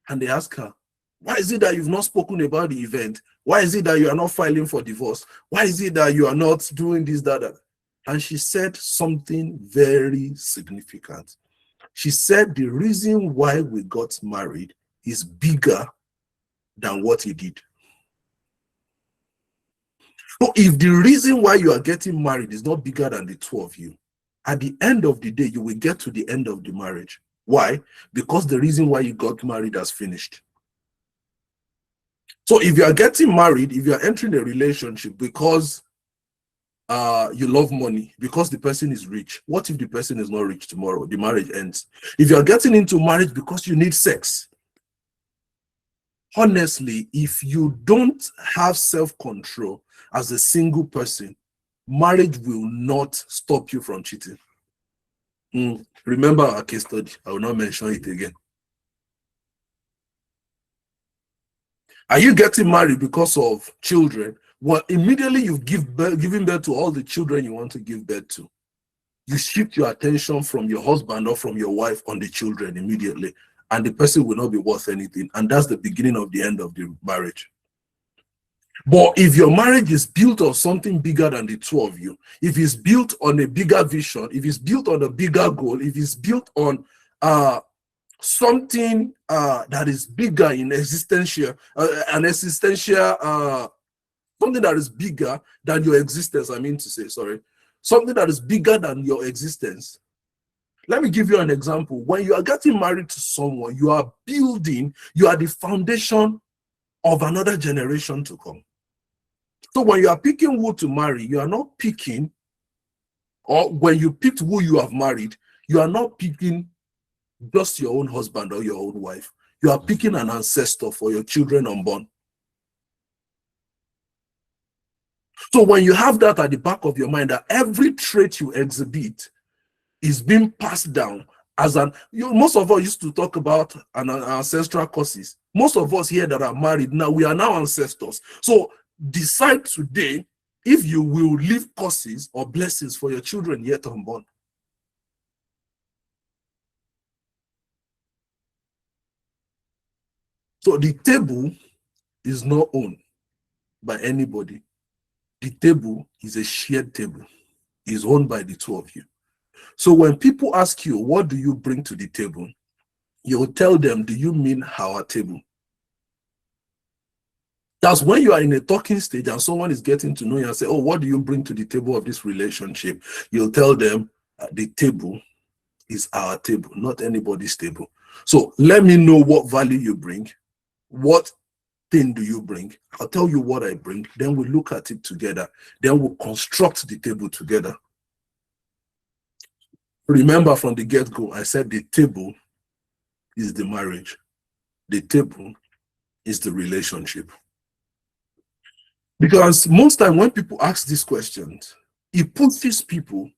And they asked her, why is it that you've not spoken about the event? Why is it that you are not filing for divorce? Why is it that you are not doing this, that? And she said something very significant. She said the reason why we got married is bigger than what he did. So if the reason why you are getting married is not bigger than the two of you, at the end of the day, you will get to the end of the marriage. Why? Because the reason why you got married has finished. So if you are getting married, if you are entering a relationship because you love money, because the person is rich, what if the person is not rich tomorrow? The marriage ends. If you are getting into marriage because you need sex, honestly, if you don't have self-control as a single person, marriage will not stop you from cheating. Remember our case study. I will not mention it again. Are you getting married because of children? Well, immediately you've given birth to all the children you want to give birth to. You shift your attention from your husband or from your wife on the children immediately, and the person will not be worth anything. And that's the beginning of the end of the marriage. But if your marriage is built on something bigger than the two of you, if it's built on a bigger vision, if it's built on a bigger goal, if it's built on something that is bigger in existential, something that is bigger than your existence, something that is bigger than your existence. Let me give you an example. When you are getting married to someone, you are the foundation of another generation to come. So when you are picking who to marry, you are not picking, or when you picked who you have married, you are not picking just your own husband or your own wife. You are picking an ancestor for your children unborn. So when you have that at the back of your mind, that every trait you exhibit is being passed down as most of us used to talk about an ancestral curses. Most of us here that are married now, we are now ancestors. So decide today if you will leave curses or blessings for your children yet unborn. So the table is not owned by anybody. The table is a shared table. It's owned by the two of you. So when people ask you, what do you bring to the table? You'll tell them, do you mean our table? That's when you are in a talking stage and someone is getting to know you and say, oh, what do you bring to the table of this relationship? You'll tell them, the table is our table, not anybody's table. So let me know what value you bring. What thing do you bring? I'll tell you what I bring. Then we'll look at it together. Then we'll construct the table together. Remember from the get-go, I said the table is the marriage. The table is the relationship. Because most time when people ask these questions, it pushes people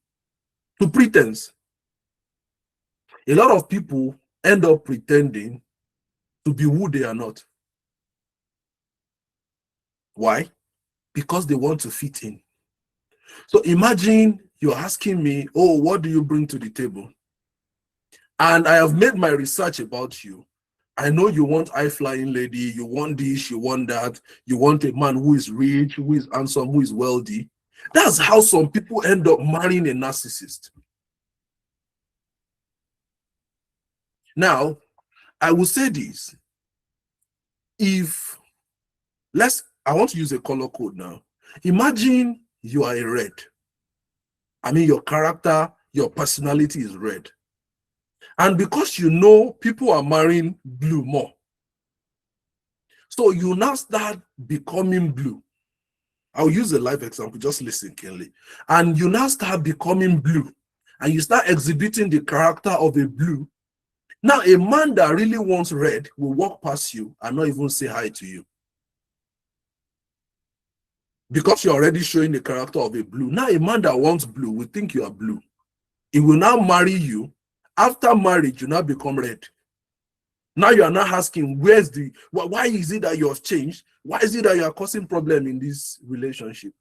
to pretense. A lot of people end up pretending to be who they are not. Why? Because they want to fit in. So imagine you're asking me, oh, what do you bring to the table? And I have made my research about you. I know you want high-flying lady, you want this, you want that, you want a man who is rich, who is handsome, who is wealthy. That's how some people end up marrying a narcissist. Now, I will say this. I want to use a color code now. Imagine you are a red. I mean, your character, your personality is red. And because you know people are marrying blue more, so you now start becoming blue. I'll use a live example, just listen keenly. And you now start becoming blue, and you start exhibiting the character of a blue. Now, a man that really wants red will walk past you and not even say hi to you. Because you're already showing the character of a blue. Now, a man that wants blue will think you are blue. He will now marry you. After marriage, you now become red. Now you are not asking, why is it that you have changed? Why is it that you are causing problem in this relationship?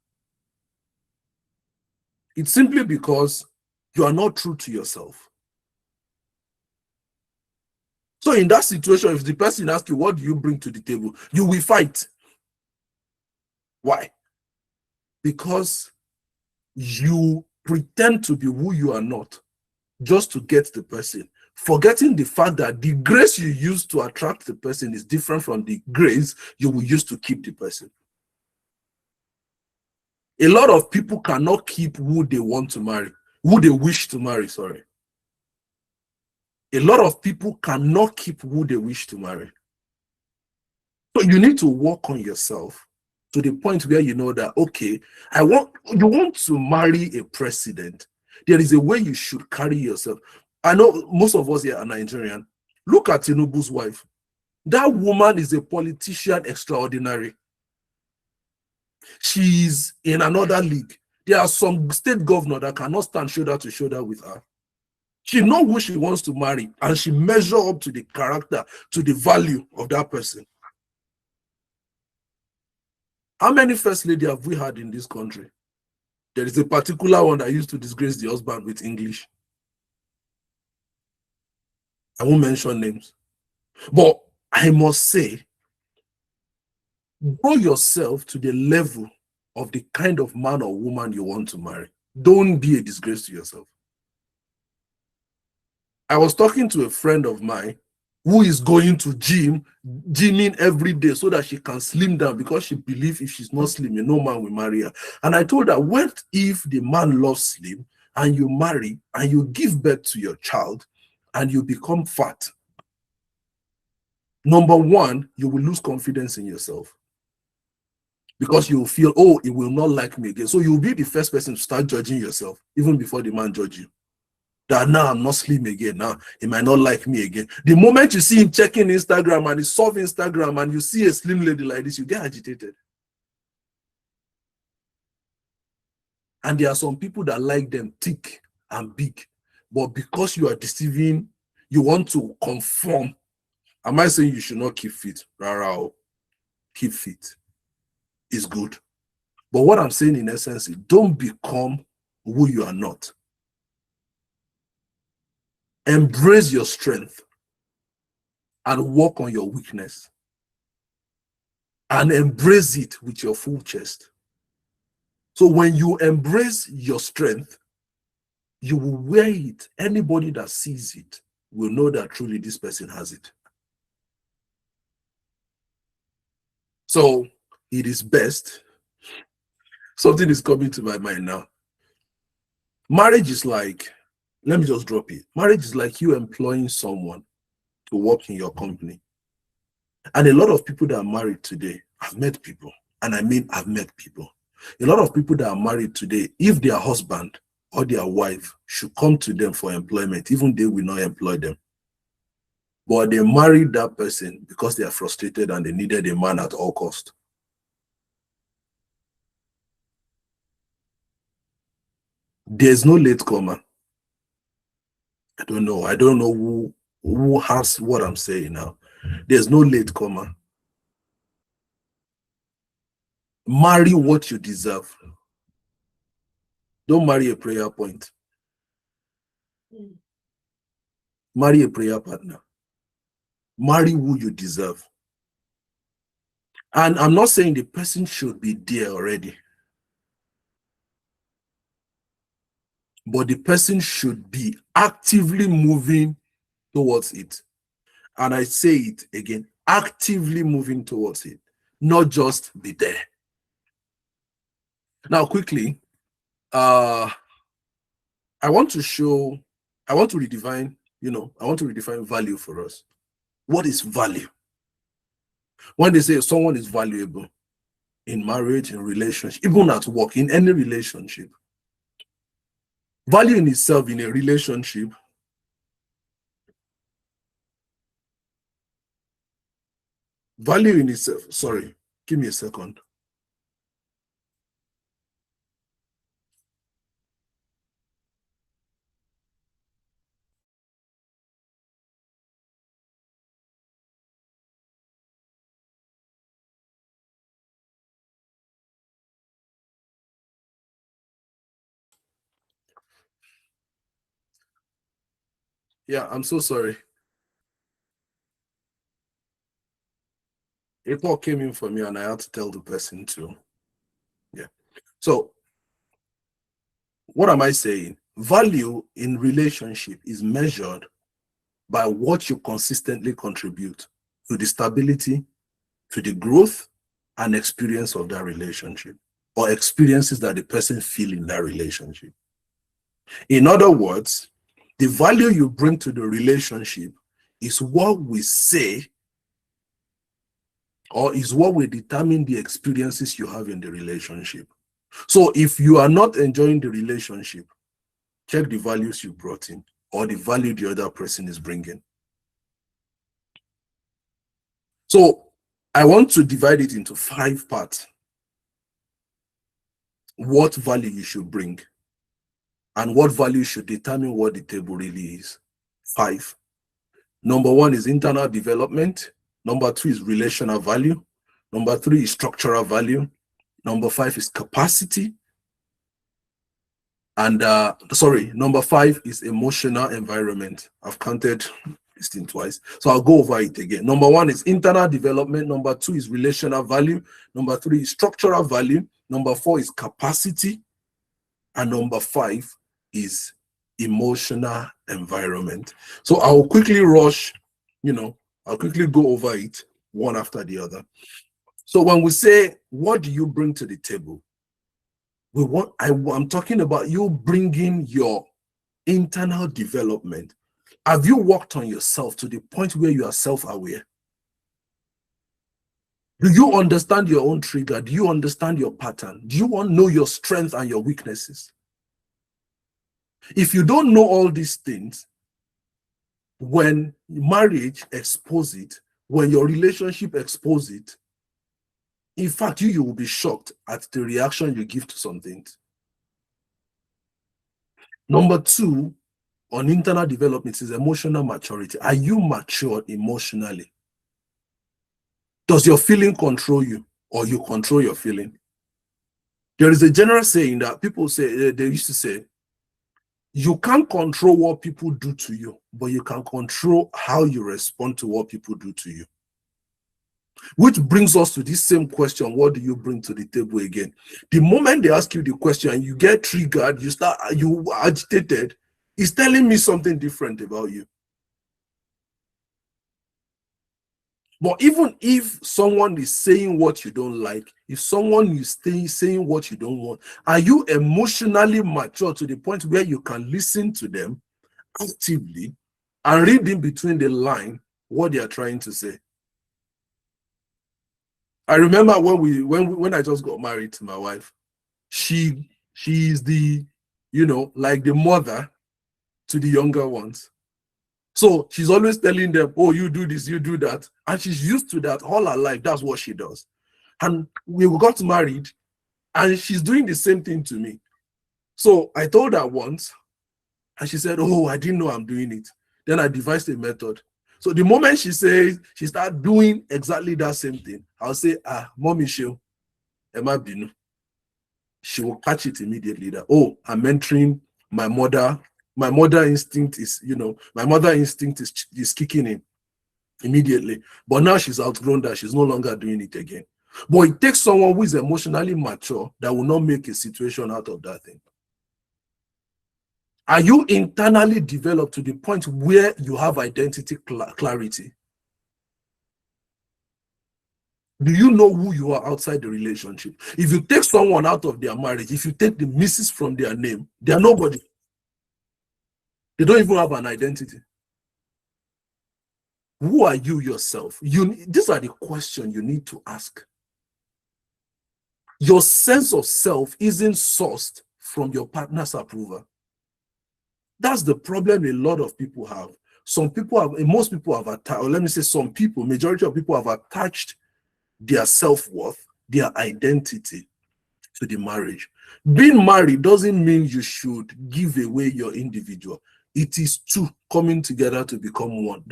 It's simply because you are not true to yourself. So in that situation, if the person asks you, what do you bring to the table? You will fight. Why? Because you pretend to be who you are not just to get the person, forgetting the fact that the grace you use to attract the person is different from the grace you will use to keep the person. A lot of people cannot keep who they want to marry, who they wish to marry, sorry. A lot of people cannot keep who they wish to marry. So you need to work on yourself to the point where you know that, okay, you want to marry a president. There is a way you should carry yourself. I know most of us here are Nigerian. Look at Tinubu's wife. That woman is a politician extraordinary. She's in another league. There are some state governors that cannot stand shoulder to shoulder with her. She knows who she wants to marry, and she measures up to the character, to the value of that person. How many first lady have we had in this country? There is a particular one that used to disgrace the husband with English. I won't mention names. But I must say, grow yourself to the level of the kind of man or woman you want to marry. Don't be a disgrace to yourself. I was talking to a friend of mine who is going to gymming every day so that she can slim down, because she believes if she's not slim, no man will marry her. And I told her, what if the man loves slim and you marry and you give birth to your child and you become fat? Number one, you will lose confidence in yourself, because you will feel, oh, he will not like me again. So you'll be the first person to start judging yourself even before the man judges you. That now I'm not slim again. Now he might not like me again. The moment you see him checking Instagram and he's solving Instagram and you see a slim lady like this, you get agitated. And there are some people that like them thick and big. But because you are deceiving, you want to conform. Am I saying you should not keep fit? Rara, keep fit. It's good. But what I'm saying in essence is, don't become who you are not. Embrace your strength and work on your weakness. And embrace it with your full chest. So when you embrace your strength, you will wear it. Anybody that sees it will know that truly this person has it. So it is best. Something is coming to my mind now. Marriage is like, let me just drop it. Marriage is like you employing someone to work in your company. And a lot of people that are married today, I've met people, and I mean I've met people. A lot of people that are married today, if their husband or their wife should come to them for employment, even they will not employ them. But they married that person because they are frustrated and they needed a man at all cost. There's no late comer. I don't know who has what I'm saying now. There's no late comer. Marry what you deserve. Don't marry a prayer point. Marry a prayer partner. Marry who you deserve. And I'm not saying the person should be there already, but the person should be actively moving towards it. And I say it again, actively moving towards it, not just be there. Now, quickly, I want to redefine, I want to redefine value for us. What is value? When they say someone is valuable in marriage, in relationship, even at work, in any relationship, value in itself in a relationship value in itself, sorry, give me a second. Yeah, I'm so sorry. A call came in for me and I had to tell the person to, yeah. So what am I saying? Value in relationship is measured by what you consistently contribute to the stability, to the growth and experience of that relationship, or experiences that the person feel in that relationship. In other words, the value you bring to the relationship is what we say, or is what will determine the experiences you have in the relationship. So if you are not enjoying the relationship, check the values you brought in or the value the other person is bringing. So I want to divide it into 5 parts. What value you should bring and what value should determine what the table really is. 5. Number 1 is internal development. Number 2 is relational value. Number 3 is structural value. Number 5 is capacity. And number 5 is emotional environment. I've counted this thing twice, so I'll go over it again. Number 1 is internal development. Number 2 is relational value. Number 3 is structural value. Number 4 is capacity. And number 5 is emotional environment. So I'll quickly rush, I'll quickly go over it one after the other. So when we say, what do you bring to the table? I'm talking about you bringing your internal development. Have you worked on yourself to the point where you are self-aware? Do you understand your own trigger? Do you understand your pattern? Do you want to know your strengths and your weaknesses? If you don't know all these things, when marriage exposes it, when your relationship exposes it, in fact, you will be shocked at the reaction you give to some things. Number 2, on internal development is emotional maturity. Are you mature emotionally? Does your feeling control you or you control your feeling? There is a general saying that people say, they used to say, you can't control what people do to you, but you can control how you respond to what people do to you. Which brings us to this same question, what do you bring to the table again? The moment they ask you the question and you get triggered, you agitated, it's telling me something different about you. But even if someone is saying what you don't like, if someone is saying what you don't want, are you emotionally mature to the point where you can listen to them actively and read in between the line what they are trying to say? I remember when I just got married to my wife, she is the, like the mother to the younger ones. So she's always telling them, oh, you do this, you do that. And she's used to that all her life. That's what she does. And we got married and she's doing the same thing to me. So I told her once and she said, oh, I didn't know I'm doing it. Then I devised a method. So the moment she starts doing exactly that same thing, I'll say, mommy, she will catch it immediately that, oh, I'm mentoring my mother, my mother instinct is, my mother instinct is kicking in immediately. But now she's outgrown that. She's no longer doing it again. But it takes someone who is emotionally mature that will not make a situation out of that thing. Are you internally developed to the point where you have identity clarity? Do you know who you are outside the relationship? If you take someone out of their marriage, if you take the misses from their name, they are nobody. They don't even have an identity. Who are you yourself? These are the questions you need to ask. Your sense of self isn't sourced from your partner's approval. That's the problem a lot of people have. Most people have attached, or let me say some people, majority of people have attached their self-worth, their identity to the marriage. Being married doesn't mean you should give away your individual. It is two coming together to become one.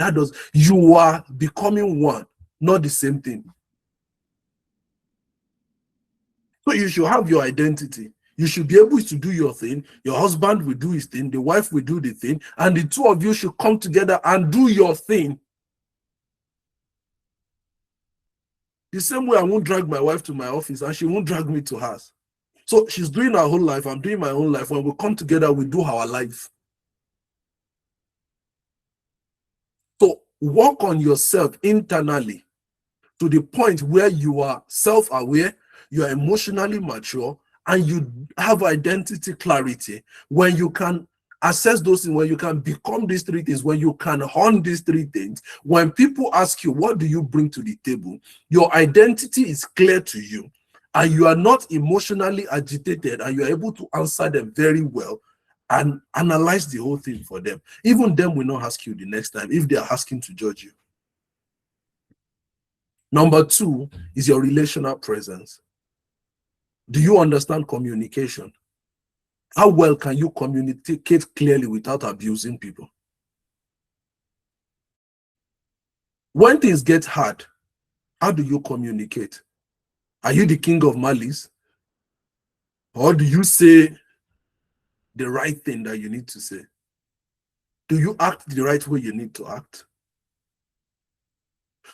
You are becoming one, not the same thing. So you should have your identity. You should be able to do your thing. Your husband will do his thing. The wife will do the thing. And the two of you should come together and do your thing. The same way I won't drag my wife to my office and she won't drag me to hers. So she's doing her whole life. I'm doing my own life. When we come together, we do our life. So work on yourself internally to the point where you are self-aware, you are emotionally mature, and you have identity clarity. When you can assess those things, when you can become these three things, when you can hone these three things, when people ask you, what do you bring to the table? Your identity is clear to you, and you are not emotionally agitated, and you are able to answer them very well and analyze the whole thing for them. Even them will not ask you the next time if they are asking to judge you. Number two is your relational presence. Do you understand communication? How well can you communicate clearly without abusing people? When things get hard, how do you communicate? Are you the king of malice? Or do you say the right thing that you need to say? Do you act the right way you need to act?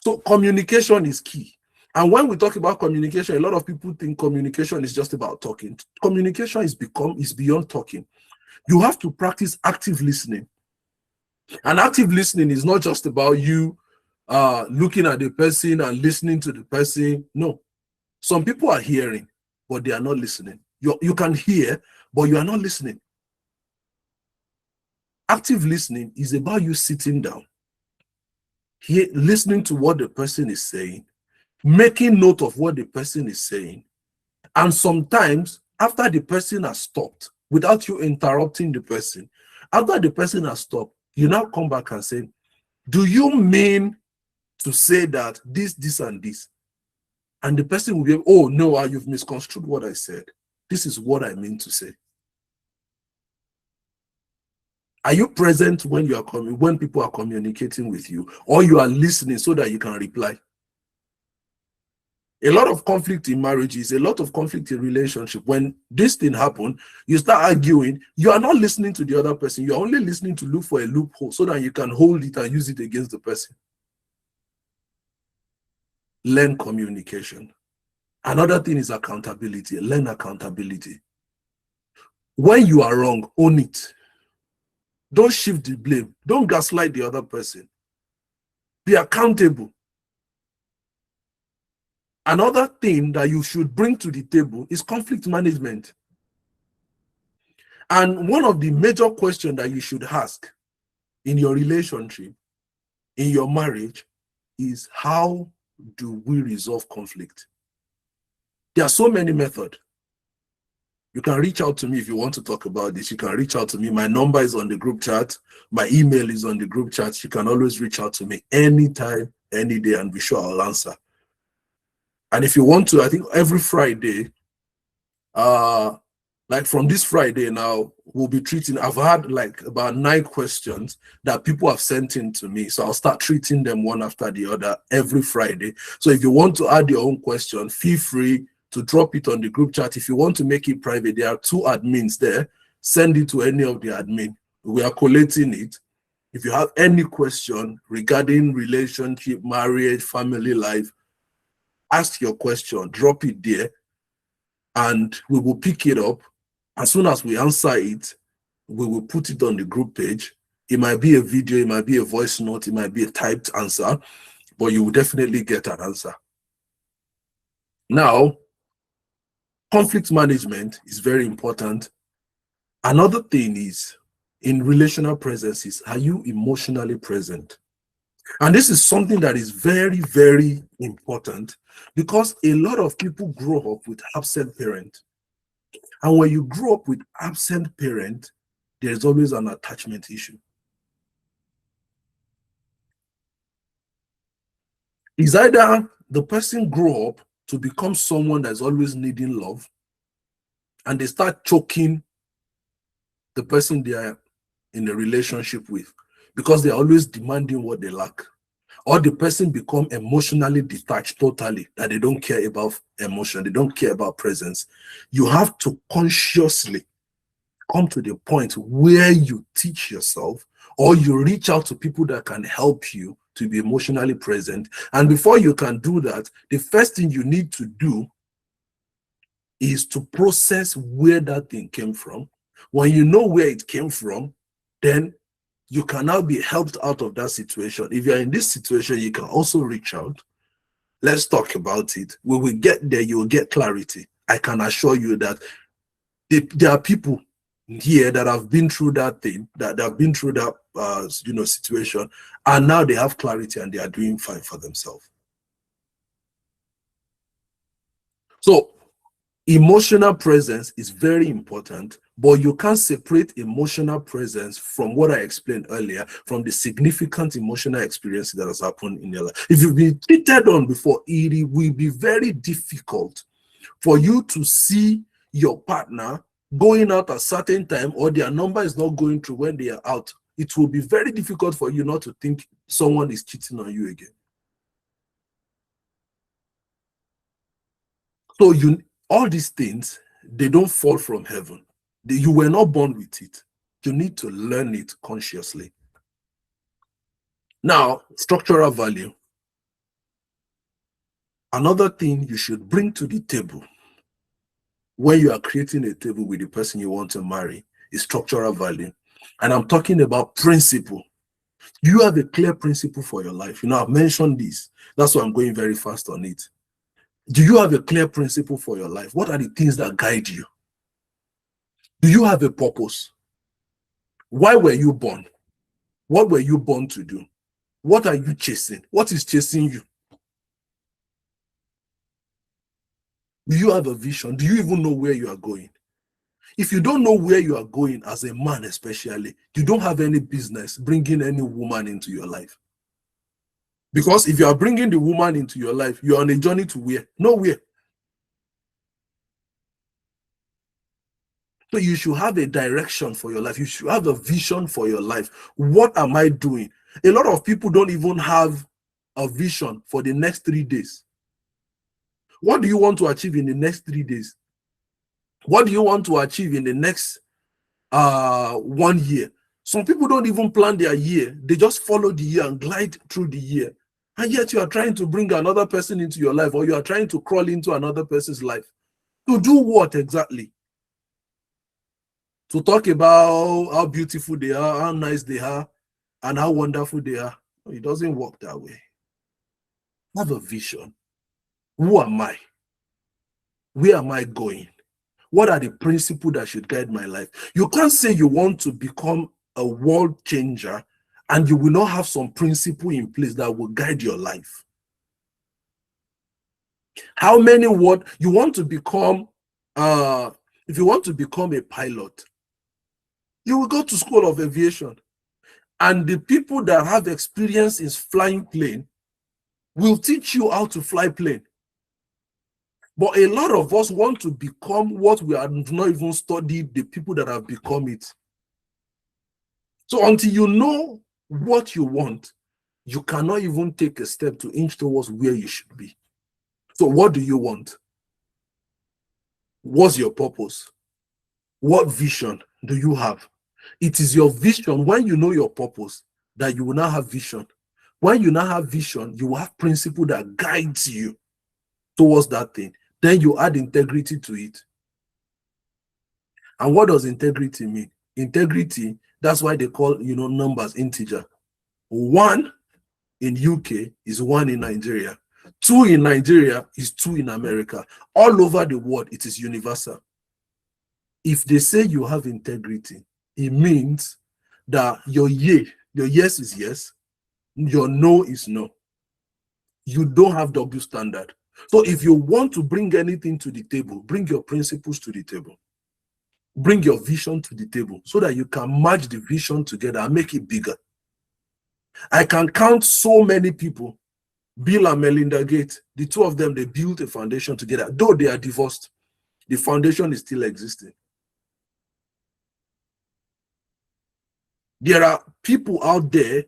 So communication is key. And when we talk about communication, a lot of people think communication is just about talking. Communication is beyond talking. You have to practice active listening. And active listening is not just about you looking at the person and listening to the person. No. Some people are hearing, but they are not listening. You can hear, but you are not listening. Active listening is about you sitting down, listening to what the person is saying, making note of what the person is saying. And sometimes, after the person has stopped, without you interrupting the person, after the person has stopped, you now come back and say, do you mean to say that this, and this? And the person will be, oh, no, you've misconstrued what I said. This is what I mean to say. Are you present when people are communicating with you, or you are listening so that you can reply? A lot of conflict in marriages, a lot of conflict in relationship. When this thing happens, you start arguing. You are not listening to the other person. You are only listening to look for a loophole so that you can hold it and use it against the person. Learn communication. Another thing is accountability. Learn accountability. When you are wrong, own it. Don't shift the blame. Don't gaslight the other person. Be accountable. Another thing that you should bring to the table is conflict management. And one of the major questions that you should ask in your relationship, in your marriage, is how do we resolve conflict? There are so many methods. You can reach out to me if you want to talk about this. You can reach out to me. My number is on the group chat. My email is on the group chat. You can always reach out to me anytime, any day, and be sure I'll answer. And if you want to, I think every Friday, like from this Friday now, we'll be treating, I've had like about 9 questions that people have sent in to me. So I'll start treating them one after the other every Friday. So if you want to add your own question, feel free to drop it on the group chat. If you want to make it private, there are 2 admins there. Send it to any of the admin. We are collating it. If you have any question regarding relationship, marriage, family life, ask your question, drop it there, and we will pick it up. As soon as we answer it, we will put it on the group page. It might be a video, it might be a voice note, it might be a typed answer, but you will definitely get an answer. Now, conflict management is very important. Another thing is, in relational presences, are you emotionally present? And this is something that is very, very important, because a lot of people grow up with absent parent. And when you grow up with absent parent, there's always an attachment issue. It's either the person grow up to become someone that's always needing love, and they start choking the person they are in a relationship with because they're always demanding what they lack. Or the person become emotionally detached totally, that they don't care about emotion, they don't care about presence. You have to consciously come to the point where you teach yourself, or you reach out to people that can help you to be emotionally present. And before you can do that, the first thing you need to do is to process where that thing came from. When you know where it came from, then you can now be helped out of that situation. If you're in this situation, you can also reach out. Let's talk about it. When we get there, you will get clarity. I can assure you that there are people here that have been through that thing, that have been through that situation, and now they have clarity and they are doing fine for themselves. So emotional presence is very important, but you can't separate emotional presence from what I explained earlier, from the significant emotional experience that has happened in your life. If you've been cheated on before, it will be very difficult for you to see your partner going out at a certain time, or their number is not going through when they are out. It will be very difficult for you not to think someone is cheating on you again. So all these things, they don't fall from heaven. You were not born with it. You need to learn it consciously. Now, structural value. Another thing you should bring to the table when you are creating a table with the person you want to marry is structural value. And I'm talking about principle. You have a clear principle for your life. I've mentioned this. That's why I'm going very fast on it. Do you have a clear principle for your life? What are the things that guide you? Do you have a purpose? Why were you born? What were you born to do? What are you chasing? What is chasing you? Do you have a vision? Do you even know where you are going? If you don't know where you are going, as a man especially, you don't have any business bringing any woman into your life. Because if you are bringing the woman into your life, you are on a journey to where? Nowhere. So you should have a direction for your life. You should have a vision for your life. What am I doing? A lot of people don't even have a vision for the next 3 days. What do you want to achieve in the next 3 days? What do you want to achieve in the next 1 year? Some people don't even plan their year. They just follow the year and glide through the year. And yet you are trying to bring another person into your life, or you are trying to crawl into another person's life. To do what exactly? To talk about how beautiful they are, how nice they are, and how wonderful they are. It doesn't work that way. Have a vision. Who am I? Where am I going? What are the principles that should guide my life? You can't say you want to become a world changer and you will not have some principle in place that will guide your life. How many what you want to become? If you want to become a pilot, you will go to school of aviation, and the people that have experience in flying plane will teach you how to fly plane. But a lot of us want to become what we have not even studied the people that have become it. So until you know what you want, you cannot even take a step to inch towards where you should be. So what do you want? What's your purpose? What vision do you have? It is your vision. When you know your purpose, that you will now have vision. When you now have vision, you will have principle that guides you towards that thing. Then you add integrity to it. And what does integrity mean? Integrity, that's why they call, numbers integer. 1 in UK is 1 in Nigeria. 2 in Nigeria is 2 in America. All over the world, it is universal. If they say you have integrity, it means that your yes is yes, your no is no. You don't have double standard. So if you want to bring anything to the table, bring your principles to the table. Bring your vision to the table so that you can merge the vision together and make it bigger. I can count so many people, Bill and Melinda Gates, the two of them, they built a foundation together. Though they are divorced, the foundation is still existing. There are people out there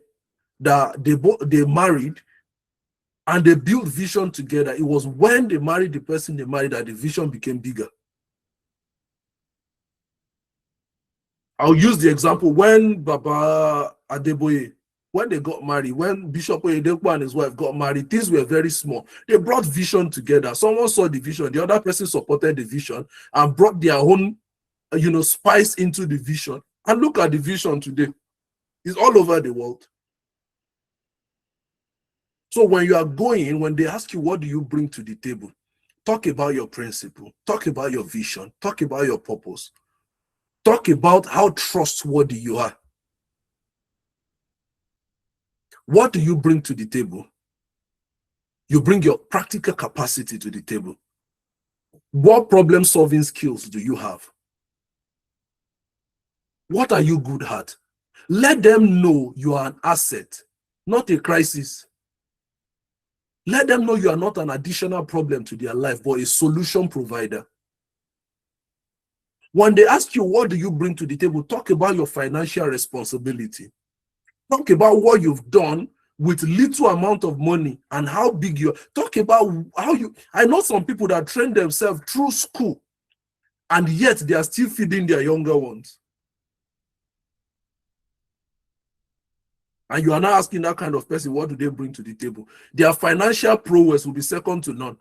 that they married and they built vision together. It was when they married the person they married that the vision became bigger. I'll use the example when Baba Adeboye, when they got married, when Bishop Oyedepo and his wife got married, things were very small. They brought vision together. Someone saw the vision, the other person supported the vision and brought their own, spice into the vision. And look at the vision today. It's all over the world. So when you are going, when they ask you, what do you bring to the table? Talk about your principle. Talk about your vision. Talk about your purpose. Talk about how trustworthy you are. What do you bring to the table? You bring your practical capacity to the table. What problem-solving skills do you have? What are you good at? Let them know you are an asset, not a crisis. Let them know you are not an additional problem to their life, but a solution provider. When they ask you, what do you bring to the table? Talk about your financial responsibility. Talk about what you've done with little amount of money and how big you are. Talk about how I know some people that train themselves through school and yet they are still feeding their younger ones. And you are now asking that kind of person, what do they bring to the table? Their financial prowess will be second to none.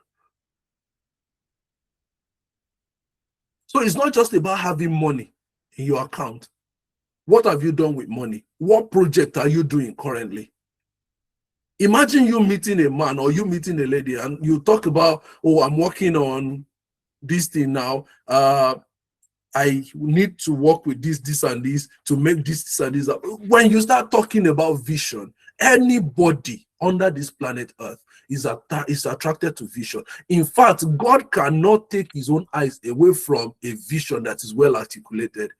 So it's not just about having money in your account. What have you done with money? What project are you doing currently? Imagine you meeting a man or you meeting a lady and you talk about, oh, I'm working on this thing now. I need to work with this and this to make this and this. When you start talking about vision, anybody under this planet Earth is attracted to vision. In fact, God cannot take his own eyes away from a vision that is well articulated.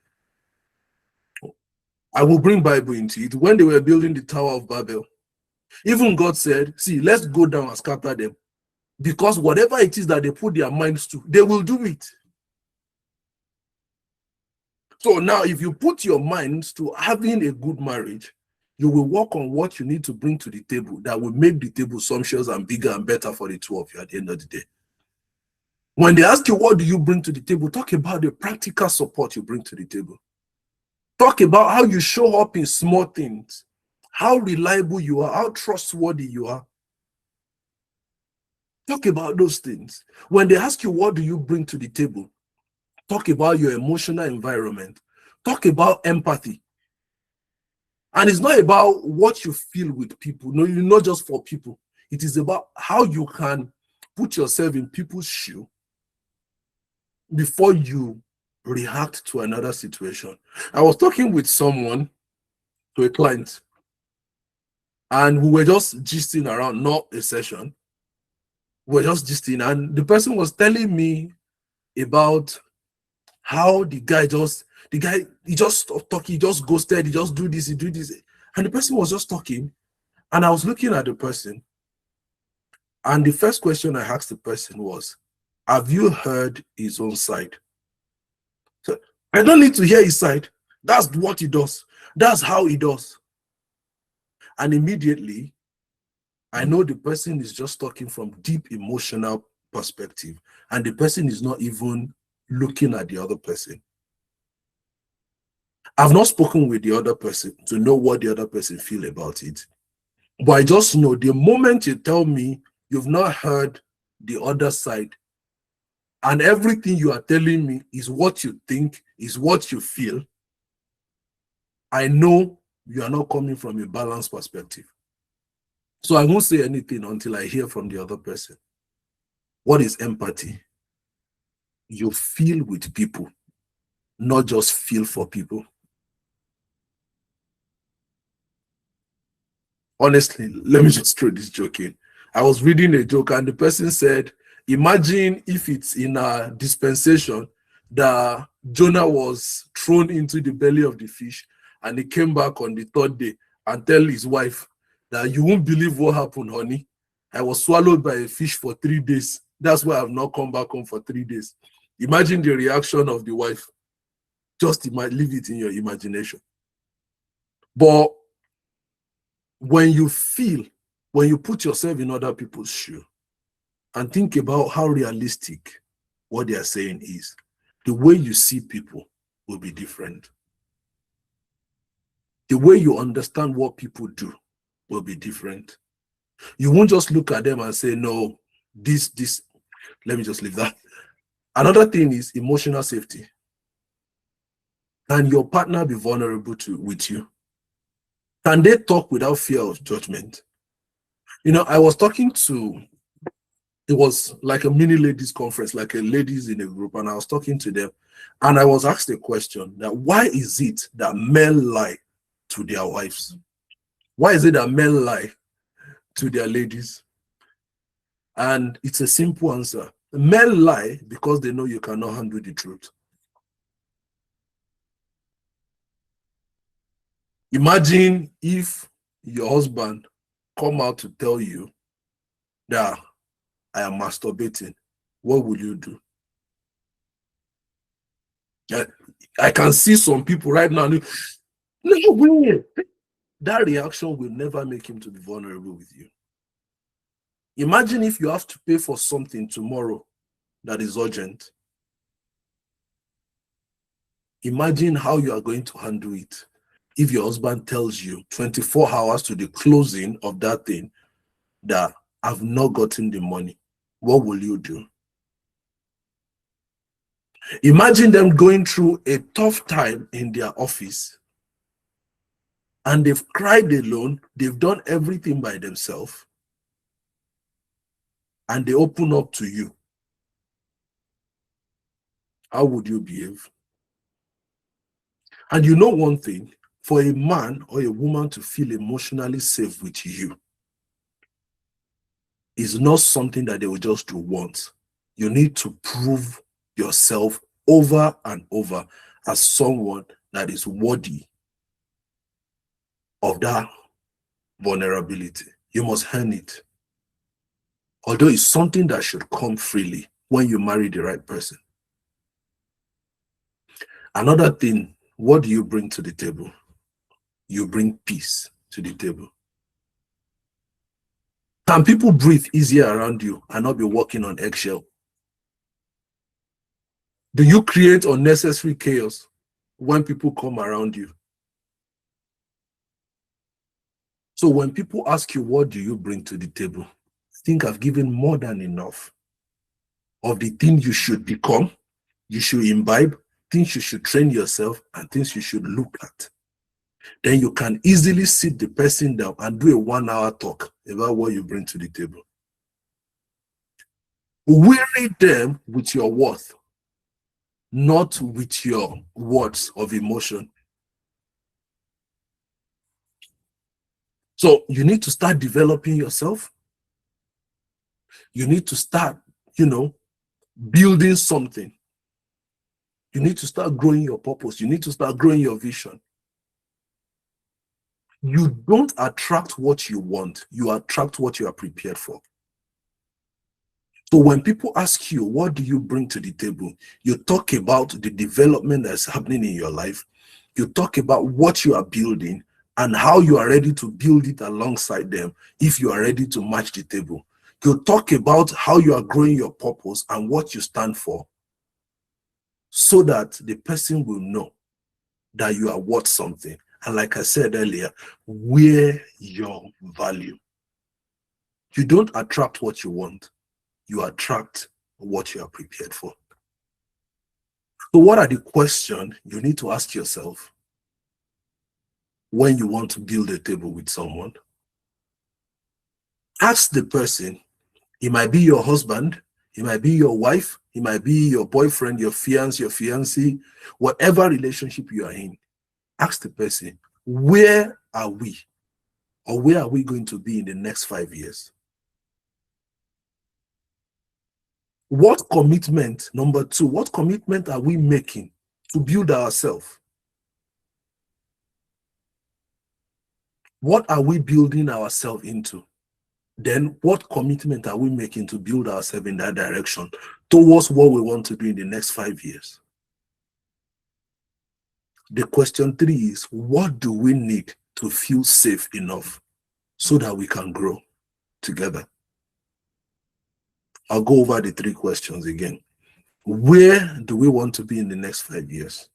I will bring Bible into it. When they were building the Tower of Babel, even God said, see, let's go down and scatter them. Because whatever it is that they put their minds to, they will do it. So now, if you put your minds to having a good marriage, you will work on what you need to bring to the table that will make the table sumptuous and bigger and better for the two of you at the end of the day. When they ask you, what do you bring to the table? Talk about the practical support you bring to the table. Talk about how you show up in small things, how reliable you are, how trustworthy you are. Talk about those things. When they ask you, what do you bring to the table? Talk about your emotional environment. Talk about empathy. And it's not about what you feel with people. No, you're not just for people. It is about how you can put yourself in people's shoe before you react to another situation. I was talking with someone, to a client, and we were just gisting around, not a session. We were just gisting, and the person was telling me about how he just stopped talking, he just ghosted, he just do this, he do this. And the person was just talking, and I was looking at the person, and the first question I asked the person was, have you heard his own side? So, I don't need to hear his side. That's what he does. That's how he does. And immediately, I know the person is just talking from deep emotional perspective, and the person is not even looking at the other person. I've not spoken with the other person to know what the other person feel about it. But I just know the moment you tell me you've not heard the other side, and everything you are telling me is what you think, is what you feel, I know you are not coming from a balanced perspective. So I won't say anything until I hear from the other person. What is empathy? You feel with people, not just feel for people. Honestly, let me just throw this joke in. I was reading a joke and the person said, imagine if it's in a dispensation that Jonah was thrown into the belly of the fish and he came back on the third day and tell his wife that you won't believe what happened, honey. I was swallowed by a fish for 3 days. That's why I've not come back home for 3 days. Imagine the reaction of the wife. Just leave it in your imagination. But when you feel, when you put yourself in other people's shoes and think about how realistic what they are saying is, the way you see people will be different. The way you understand what people do will be different. You won't just look at them and say, no, this, let me just leave that. Another thing is emotional safety. Can your partner be vulnerable with you? Can they talk without fear of judgment? You know, I was talking to, it was like a mini ladies conference, like a ladies in a group, and I was talking to them, and I was asked a question that why is it that men lie to their wives? Why is it that men lie to their ladies? And it's a simple answer. Men lie because they know you cannot handle the truth. Imagine if your husband come out to tell you that I am masturbating. What would you do? I can see some people right now. No way. That reaction will never make him to be vulnerable with you. Imagine if you have to pay for something tomorrow that is urgent. Imagine how you are going to handle it if your husband tells you 24 hours to the closing of that thing that I've not gotten the money. What will you do? Imagine them going through a tough time in their office and they've cried alone, they've done everything by themselves, and they open up to you. How would you behave? And you know one thing, for a man or a woman to feel emotionally safe with you is not something that they will just do once. You need to prove yourself over and over as someone that is worthy of that vulnerability. You must earn it. Although it's something that should come freely when you marry the right person. Another thing, what do you bring to the table? You bring peace to the table. Can people breathe easier around you and not be walking on eggshell? Do you create unnecessary chaos when people come around you? So when people ask you, what do you bring to the table? I think I've given more than enough of the things you should become, you should imbibe, things you should train yourself, and things you should look at. Then you can easily sit the person down and do a 1-hour talk about what you bring to the table. Weary them with your worth, not with your words of emotion. So you need to start developing yourself. You need to start, building something. You need to start growing your purpose. You need to start growing your vision. You don't attract what you want. You attract what you are prepared for. So when people ask you, what do you bring to the table? You talk about the development that's happening in your life. You talk about what you are building and how you are ready to build it alongside them if you are ready to match the table. You talk about how you are growing your purpose and what you stand for so that the person will know that you are worth something. And like I said earlier, wear your value. You don't attract what you want, you attract what you are prepared for. So, what are the questions you need to ask yourself when you want to build a table with someone? Ask the person. It might be your husband, it might be your wife, it might be your boyfriend, your fiance, your fiancée, whatever relationship you are in. Ask the person, where are we? Or where are we going to be in the next 5 years? What commitment, number two, what commitment are we making to build ourselves? What are we building ourselves into? Then what commitment are we making to build ourselves in that direction towards what we want to do in the next 5 years? The question three is, what do we need to feel safe enough so that we can grow together? I'll go over the three questions again. Where do we want to be in the next 5 years?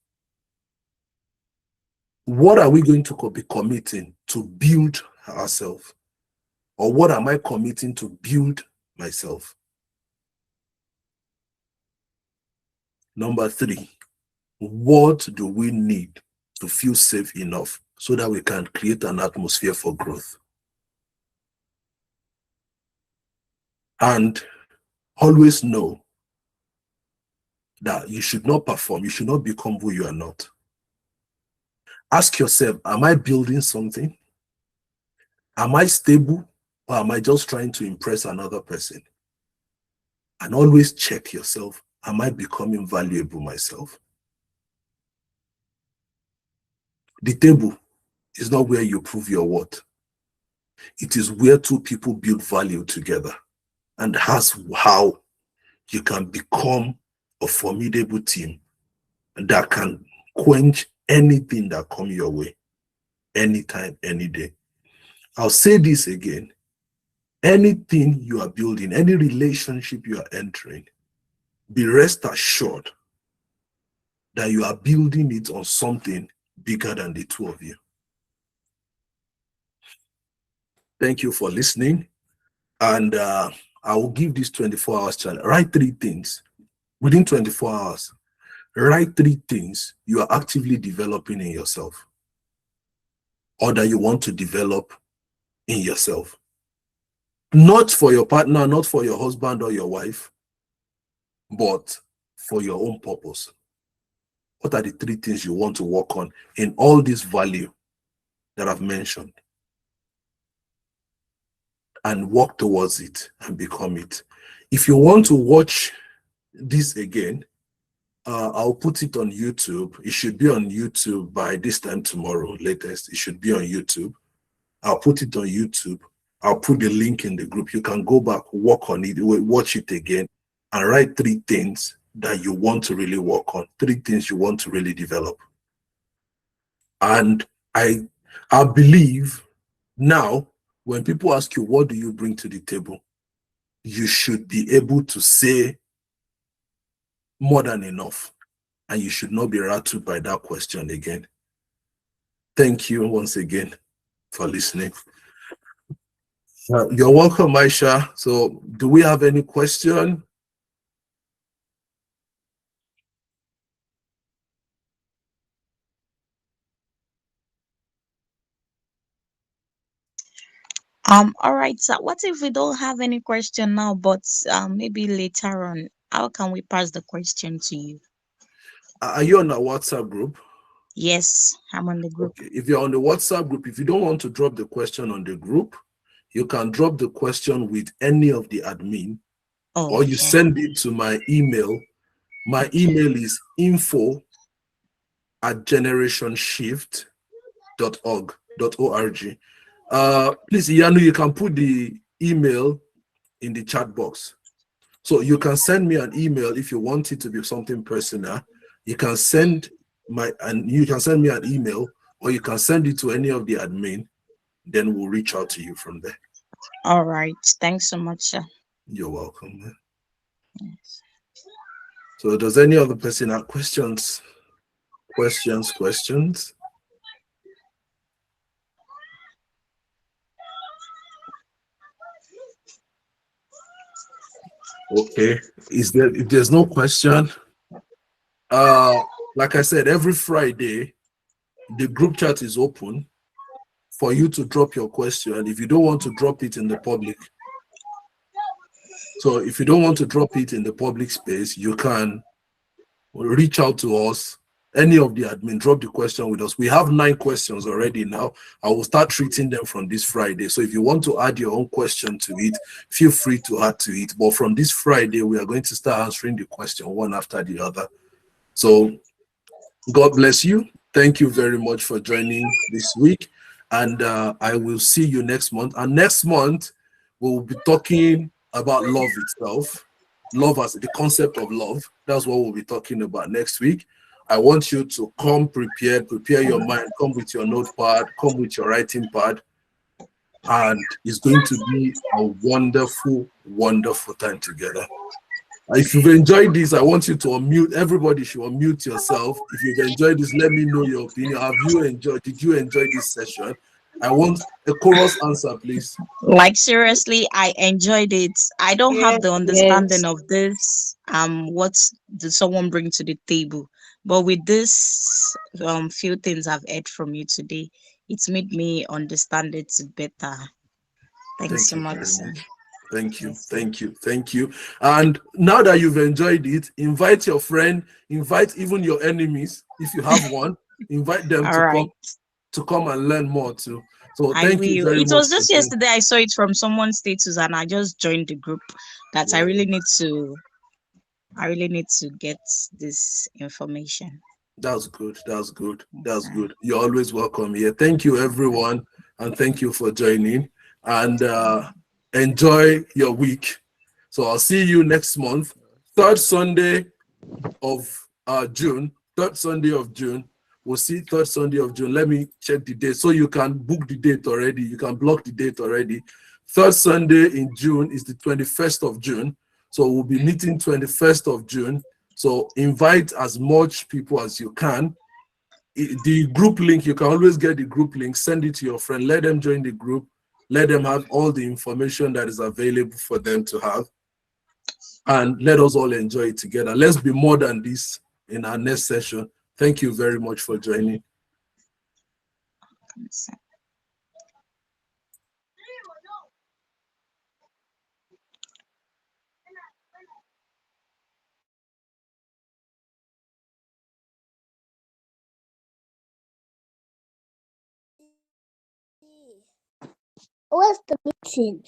What are we going to be committing to build ourselves? Or what am I committing to build myself? Number three, what do we need to feel safe enough so that we can create an atmosphere for growth? And always know that you should not perform, you should not become who you are not. Ask yourself, am I building something? Am I stable? Or am I just trying to impress another person? And always check yourself, am I becoming valuable myself? The table is not where you prove your worth. It is where two people build value together. And that's how you can become a formidable team that can quench anything that comes your way, anytime, any day. I'll say this again. Anything you are building, any relationship you are entering, be rest assured that you are building it on something bigger than the two of you. Thank you for listening. And I will give this 24 hours challenge. Write three things within 24 hours. Write three things you are actively developing in yourself or that you want to develop in yourself. Not for your partner, not for your husband or your wife, but for your own purpose. What are the three things you want to work on in all this value that I've mentioned? And work towards it and become it. If you want to watch this again, I'll put it on YouTube. It should be on YouTube by this time tomorrow, latest. It should be on YouTube. I'll put it on YouTube. I'll put the link in the group. You can go back, work on it, watch it again, and write three things that you want to really work on, three things you want to really develop. And I believe now, when people ask you, what do you bring to the table? You should be able to say more than enough. And you should not be rattled by that question again. Thank you once again for listening. You're welcome, Aisha. So do we have any question? All right, so what if we don't have any question now, but maybe later on, how can we pass the question to you? Are you on a WhatsApp group? Yes, I'm on the group. Okay. If you're on the WhatsApp group, if you don't want to drop the question on the group, you can drop the question with any of the admin, or you Okay. send it to my email. My email is info@generationshift.org. Please, Iyanu, you can put the email in the chat box. So you can send me an email if you want it to be something personal. You can send me an email, or you can send it to any of the admin. Then we'll reach out to you from there. All right. Thanks so much, sir. You're welcome, man. Yes. So does any other person have questions? Questions. Okay. If there's no question, uh like I said, every Friday the group chat is open for you to drop your question. If you don't want to drop it in the public, so if you don't want to drop it in the public space, you can reach out to us. Any of the admin, drop the question with us. We have 9 questions already now. I will start treating them from this Friday. So if you want to add your own question to it, feel free to add to it. But from this Friday, we are going to start answering the question one after the other. So God bless you. Thank you very much for joining this week. And I will see you next month. And next month, we'll be talking about love itself. Love as the concept of love. That's what we'll be talking about next week. I want you to come prepared, prepare your mind, come with your notepad, come with your writing pad. And it's going to be a wonderful, wonderful time together. If you've enjoyed this, I want you to unmute. Everybody should unmute yourself. If you've enjoyed this, let me know your opinion. Have you enjoyed? Did you enjoy this session? I want a chorus answer, please. Like seriously, I enjoyed it. I don't have Yes, the yes. understanding of this. What did someone bring to the table? But with this few things I've heard from you today, it's made me understand it better. Thanks Thank so you much, very sir. much. Thank you. Yes, sir. Thank you. Thank you. And now that you've enjoyed it, invite your friend, invite even your enemies. If you have one, invite them All right. to come and learn more too. So I thank you will. very It much was for just joining. yesterday I saw it from someone's status and I just joined the group that Wow. I really need to get this information. That's good. That's good. Yes, That's sir. good. You're always welcome here. Thank you, everyone. And thank you for joining. And enjoy your week. So I'll see you next month, third Sunday of June. Third Sunday of June. We'll see third Sunday of June. Let me check the date so you can book the date already. You can block the date already. Third Sunday in June is the 21st of June. So we'll be meeting 21st of June. So invite as much people as you can. The group link, you can always get the group link, send it to your friend, let them join the group, let them have all the information that is available for them to have, and let us all enjoy it together. Let's be more than this in our next session. Thank you very much for joining. Yes, sir. What's the meeting?